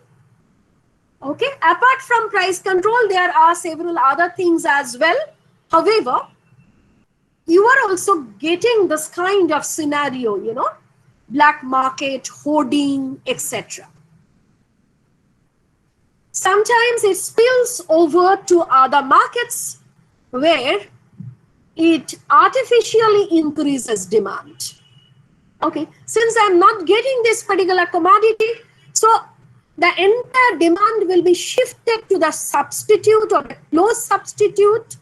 Okay. Apart from price control, there are several other things as well. However, you are also getting this kind of scenario, black market, hoarding, etc. Sometimes it spills over to other markets where it artificially increases demand. Okay, since I'm not getting this particular commodity, so the entire demand will be shifted to the substitute or the close substitute.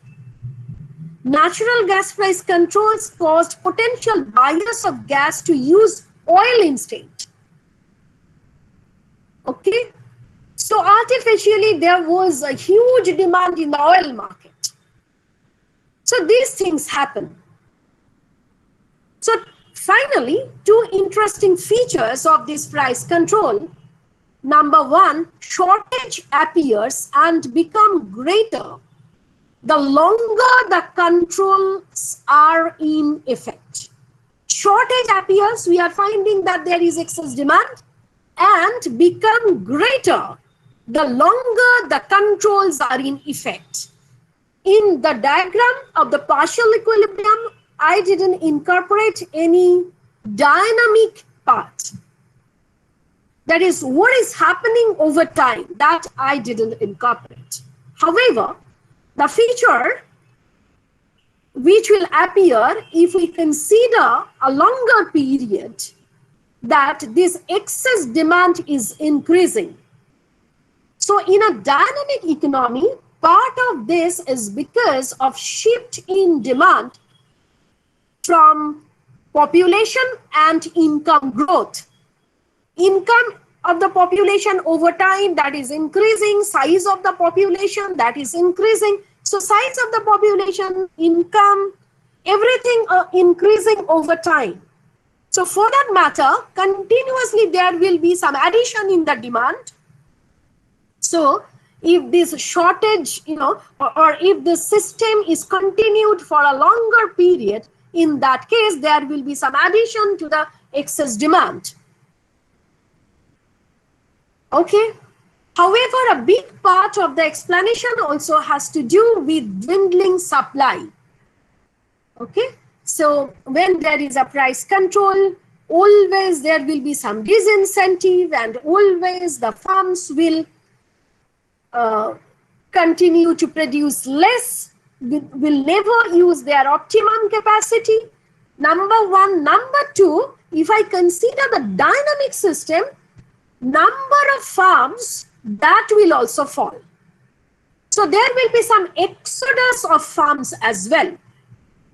Natural gas price controls caused potential buyers of gas to use oil instead. Okay, so artificially there was a huge demand in the oil market. So these things happen. So finally, two interesting features of this price control. Number one, shortage appears and become greater the longer the controls are in effect. Shortage appears, we are finding that there is excess demand, and become greater the longer the controls are in effect. In the diagram of the partial equilibrium, I didn't incorporate any dynamic part. That is, what is happening over time, that I didn't incorporate. However, the feature which will appear if we consider a longer period that this excess demand is increasing. So in a dynamic economy, part of this is because of shift in demand from population and income growth. Income of the population over time, that is increasing, size of the population, that is increasing. So size of the population, income, everything increasing over time. So for that matter, continuously there will be some addition in the demand. So if this shortage, or if the system is continued for a longer period, in that case, there will be some addition to the excess demand. Okay. However, a big part of the explanation also has to do with dwindling supply. Okay. So when there is a price control, always there will be some disincentive, and always the firms will continue to produce less, will never use their optimum capacity. Number one. Number two, if I consider the dynamic system, number of farms, that will also fall. So there will be some exodus of farms as well.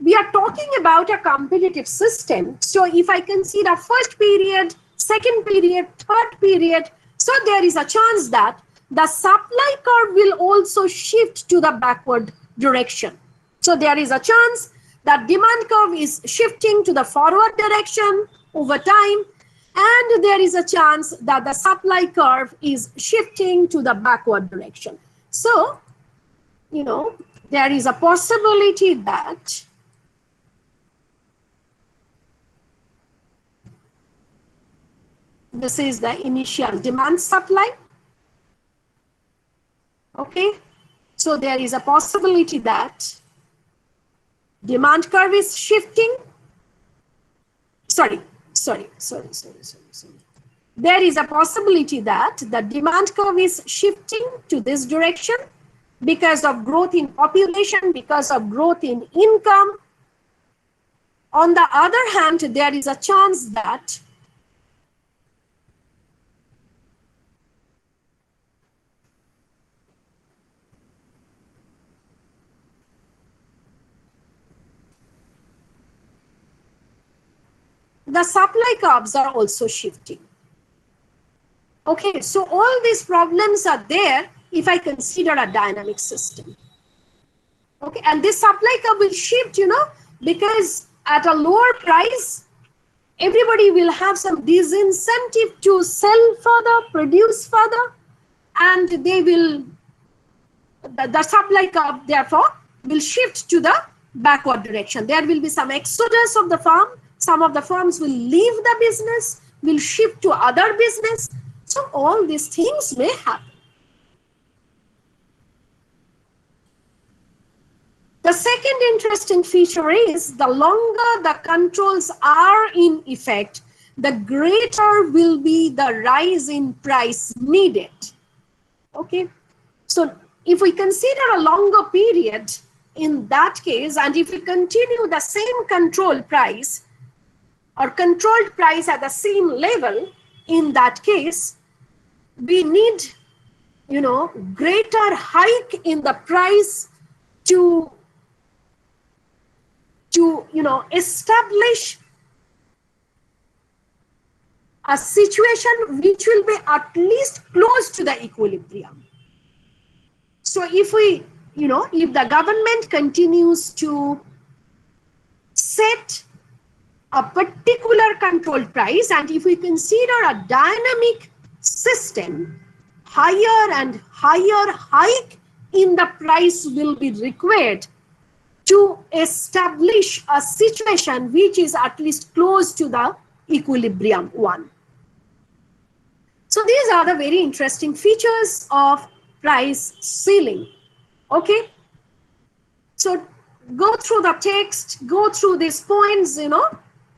We are talking about a competitive system. So if I consider first period, second period, third period, so there is a chance that the supply curve will also shift to the backward direction. So there is a chance that demand curve is shifting to the forward direction over time, and there is a chance that the supply curve is shifting to the backward direction. So, there is a possibility that this is the initial demand supply. Okay. So there is a possibility that demand curve is shifting. Sorry. There is a possibility that the demand curve is shifting to this direction because of growth in population, because of growth in income. On the other hand, there is a chance that the supply curves are also shifting. Okay, so all these problems are there if I consider a dynamic system. Okay, and this supply curve will shift, because at a lower price, everybody will have some disincentive to sell further, produce further, and they will, the supply curve, therefore, will shift to the backward direction. There will be some exodus of the firm. Some of the firms will leave the business, will shift to other business. So all these things may happen. The second interesting feature is the longer the controls are in effect, the greater will be the rise in price needed. Okay, so if we consider a longer period in that case, and if we continue the same control price or controlled price at the same level, in that case, we need, greater hike in the price to establish a situation which will be at least close to the equilibrium. So if we, if the government continues to set a particular controlled price, and if we consider a dynamic system, higher and higher hike in the price will be required to establish a situation which is at least close to the equilibrium one. So these are the very interesting features of price ceiling. Okay. So go through the text, go through these points,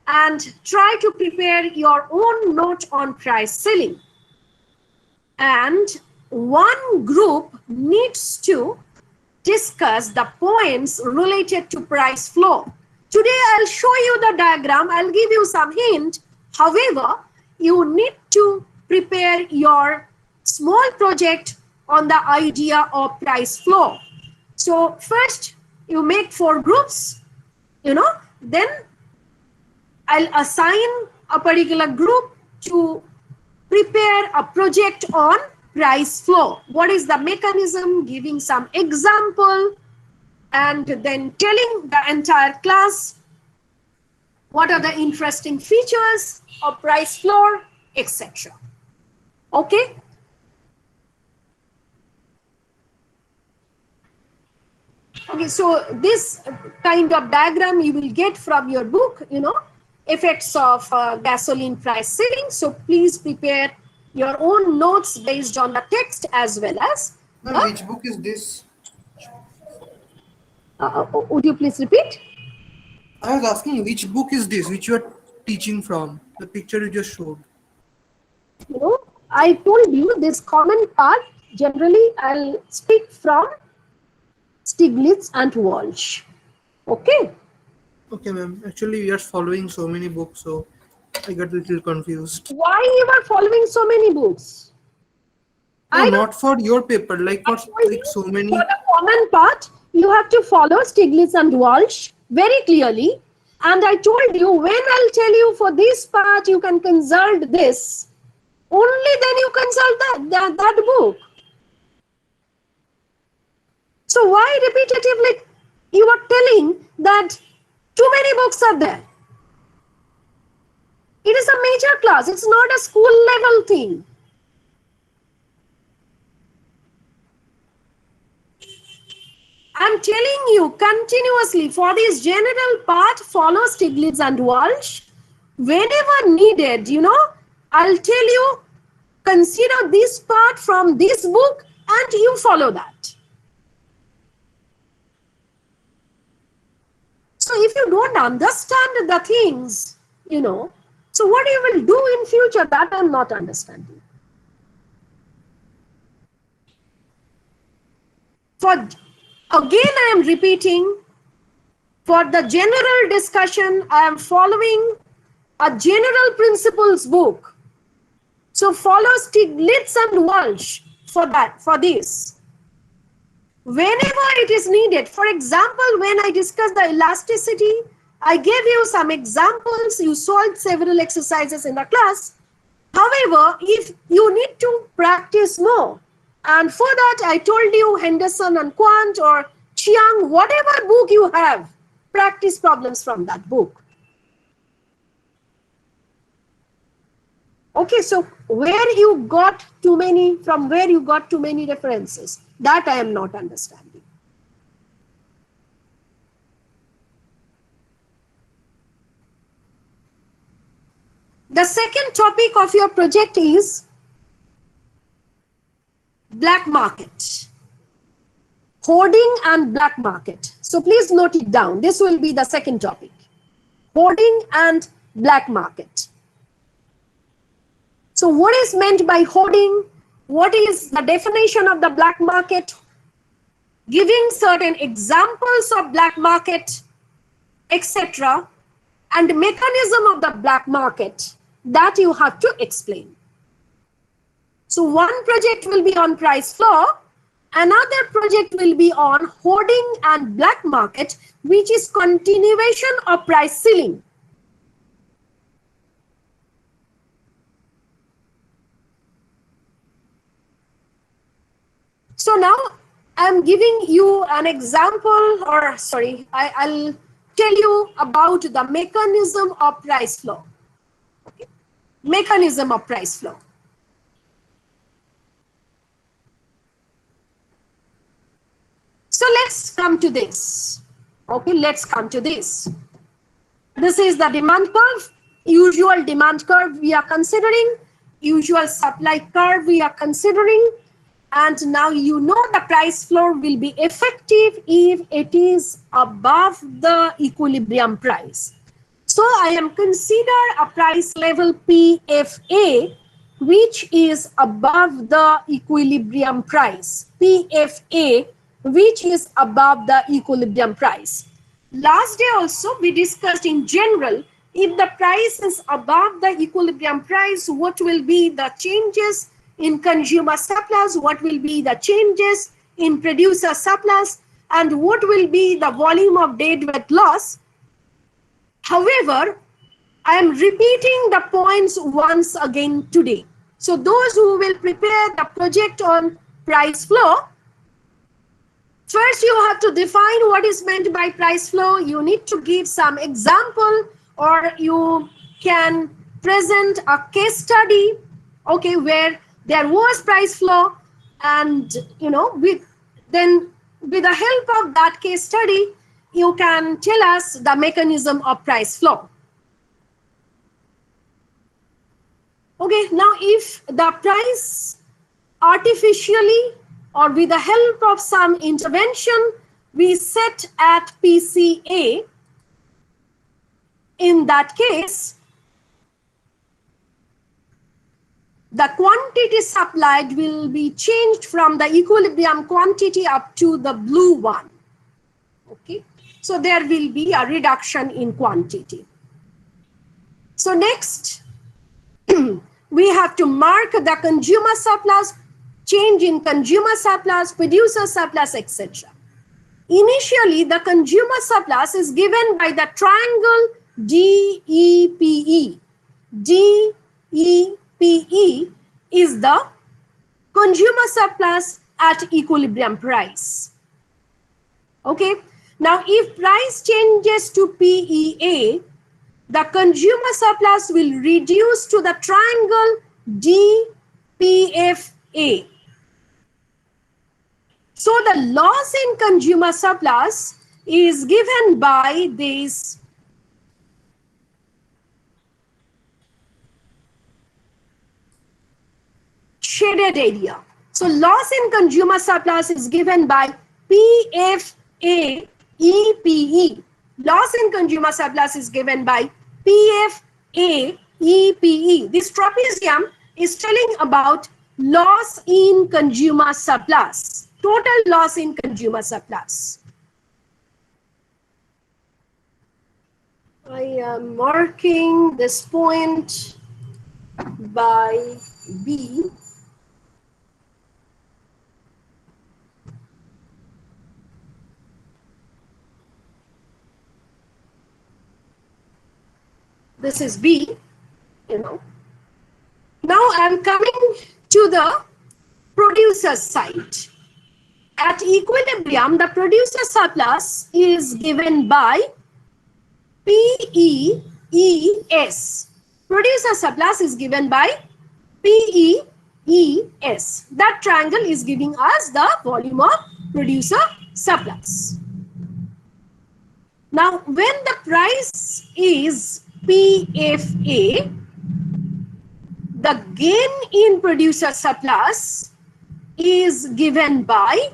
and try to prepare your own note on price ceiling. And one group needs to discuss the points related to price flow. Today I'll show you the diagram, I'll give you some hint. However, you need to prepare your small project on the idea of price flow. So first you make 4 groups, then I'll assign a particular group to prepare a project on price flow. What is the mechanism? Giving some example and then telling the entire class what are the interesting features of price floor, etc. Okay? Okay, so this kind of diagram you will get from your book, effects of gasoline price ceiling. So please prepare your own notes based on the text as well as Which book is this? would you please repeat? I was asking which book is this, which you are teaching from? The picture you just showed. I told you this common part, generally I'll speak from Stiglitz and Walsh. Okay? Okay, ma'am. Actually, we are following so many books, so I got a little confused. Why you are following so many books? No, not for your paper, like for like so many. For the common part, you have to follow Stiglitz and Walsh very clearly. And I told you, when I'll tell you for this part, you can consult this. Only then you consult that book. So why repetitively you are telling that too many books are there? It is a major class. It's not a school level thing. I'm telling you continuously for this general part, follow Stiglitz and Walsh. Whenever needed, I'll tell you, consider this part from this book and you follow that. So if you don't understand the things, so what you will do in future, that I'm not understanding. Again, I am repeating, for the general discussion, I am following a general principles book. So follow Stiglitz and Walsh for this. Whenever it is needed, for example, when I discussed the elasticity, I gave you some examples, you solved several exercises in the class. However, if you need to practice more, and for that I told you Henderson and Quant or Chiang, whatever book you have, practice problems from that book. Okay, so from where you got too many references, that I am not understanding. The second topic of your project is black market. Hoarding and black market. So please note it down. This will be the second topic. Hoarding and black market. So what is meant by hoarding? What is the definition of the black market? Giving certain examples of black market, etc. And mechanism of the black market that you have to explain. So one project will be on price floor, another project will be on hoarding and black market, which is continuation of price ceiling. So now I'm giving you an example, or sorry, I'll tell you about the mechanism of price flow. Okay. Mechanism of price flow. So let's come to this. Okay, let's come to this. This is the demand curve, usual demand curve we are considering, usual supply curve we are considering, and now you know the price floor will be effective if it is above the equilibrium price. So I am consider a price level PFA, which is above the equilibrium price. PFA which is above the equilibrium price. Last day also we discussed in general, if the price is above the equilibrium price, what will be the changes in consumer surplus, what will be the changes in producer surplus, and what will be the volume of deadweight loss. However, I am repeating the points once again today. So those who will prepare the project on price flow, first you have to define what is meant by price flow. You need to give some example, or you can present a case study, okay, where there was price flow, and with the help of that case study, you can tell us the mechanism of price flow. Okay, now if the price artificially or with the help of some intervention we set at PCA, in that case, the quantity supplied will be changed from the equilibrium quantity up to the blue one. Okay, so there will be a reduction in quantity. So next, we have to mark the consumer surplus, change in consumer surplus, producer surplus, etc. Initially, the consumer surplus is given by the triangle DEPE. DEPE is the consumer surplus at equilibrium price. Okay. Now, if price changes to PEA, the consumer surplus will reduce to the triangle DPFA. So the loss in consumer surplus is given by this shaded area. So loss in consumer surplus is given by PFA EPE. Loss in consumer surplus is given by PFA EPE. This trapezium is telling about loss in consumer surplus, total loss in consumer surplus. I am marking this point by B. This is B, Now I'm coming to the producer side. At equilibrium, the producer surplus is given by PEES. Producer surplus is given by PEES. That triangle is giving us the volume of producer surplus. Now, when the price is PFA, the gain in producer surplus is given by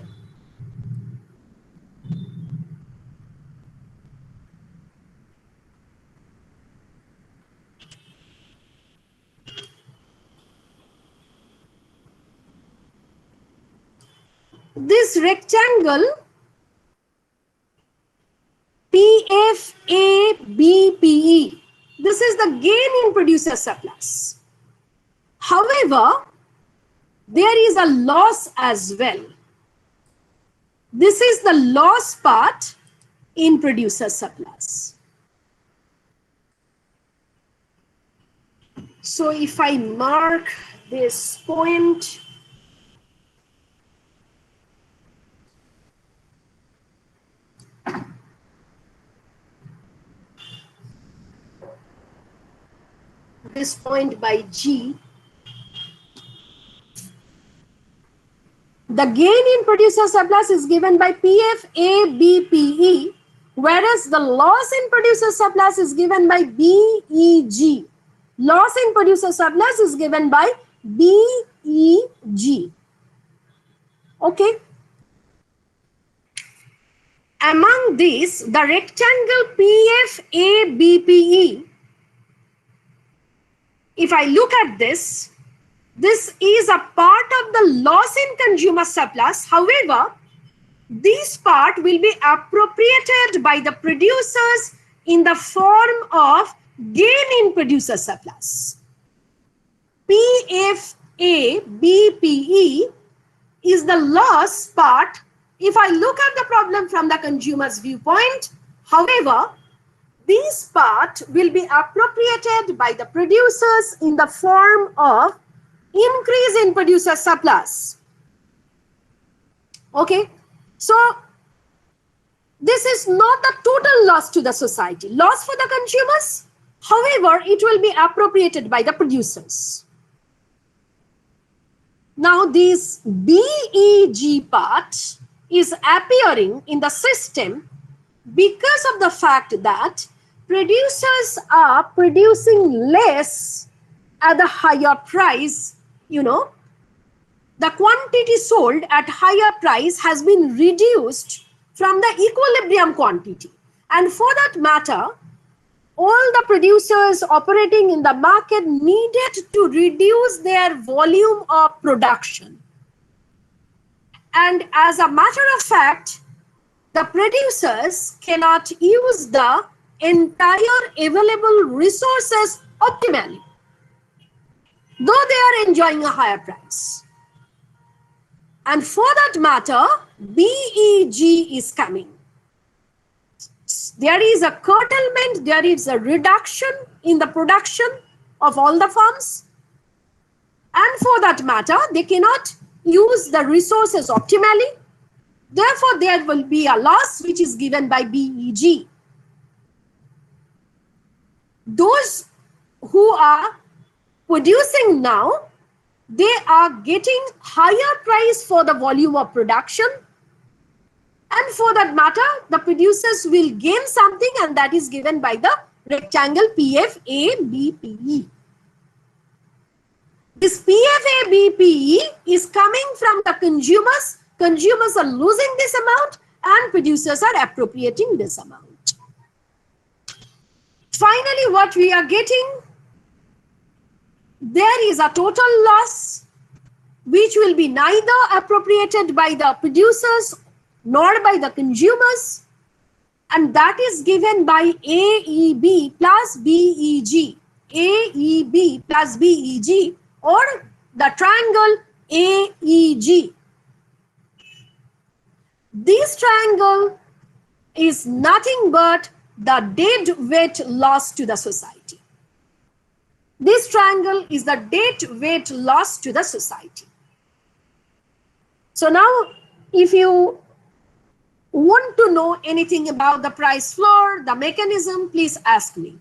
this rectangle PFABPE. This is the gain in producer surplus. However, there is a loss as well. This is the loss part in producer surplus. So if I mark this point, this point by G, the gain in producer surplus is given by PFABPE, whereas the loss in producer surplus is given by BEG. Loss in producer surplus is given by BEG. Okay. Among these, the rectangle PFABPE, if I look at this, this is a part of the loss in consumer surplus. However, this part will be appropriated by the producers in the form of gain in producer surplus. PFA BPE is the loss part if I look at the problem from the consumer's viewpoint. However, this part will be appropriated by the producers in the form of increase in producer surplus. Okay, so this is not the total loss to the society, loss for the consumers. However, it will be appropriated by the producers. Now, this BEG part is appearing in the system because of the fact that producers are producing less at the higher price. The quantity sold at higher price has been reduced from the equilibrium quantity. And for that matter, all the producers operating in the market needed to reduce their volume of production. And as a matter of fact, the producers cannot use the entire available resources optimally, though they are enjoying a higher price. And for that matter, BEG is coming. There is a curtailment, there is a reduction in the production of all the firms. And for that matter, they cannot use the resources optimally. Therefore, there will be a loss which is given by BEG. Those who are producing now, they are getting higher price for the volume of production. And for that matter, the producers will gain something, and that is given by the rectangle PFA-BPE. This PFA-BPE is coming from the consumers. Consumers are losing this amount and producers are appropriating this amount. Finally, what we are getting, there is a total loss which will be neither appropriated by the producers nor by the consumers, and that is given by AEB plus BEG. AEB plus BEG, or the triangle AEG. This triangle is nothing but the deadweight loss to the society. This triangle is the deadweight loss to the society. So now, if you want to know anything about the price floor, the mechanism, please ask me.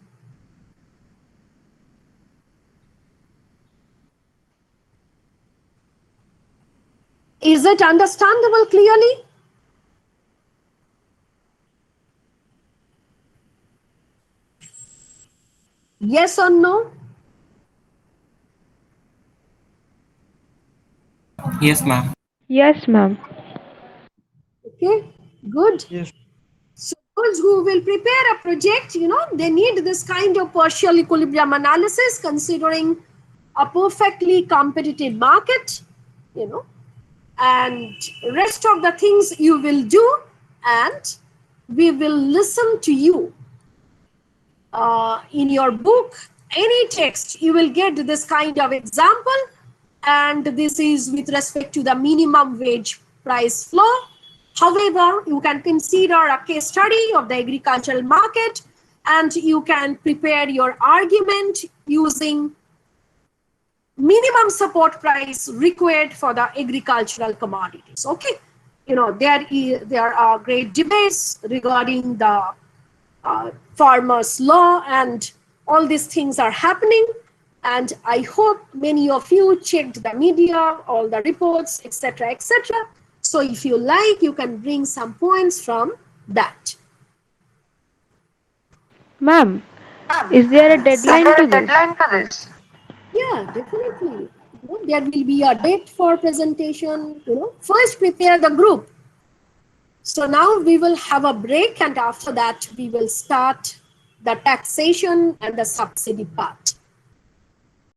Is it understandable clearly? Yes or no? Yes, ma'am. Yes, ma'am. Okay, good. Yes. So those who will prepare a project, they need this kind of partial equilibrium analysis considering a perfectly competitive market, and rest of the things you will do, and we will listen to you. In your book, any text, you will get this kind of example, and this is with respect to the minimum wage price flow. However, you can consider a case study of the agricultural market, and you can prepare your argument using minimum support price required for the agricultural commodities. Okay, there are great debates regarding the farmers' law, and all these things are happening. And I hope many of you checked the media, all the reports, etc., etc. So if you like, you can bring some points from that. Ma'am, is there a deadline to this? Yeah, definitely. There will be a date for presentation. First prepare the group. So now we will have a break, and after that we will start the taxation and the subsidy part.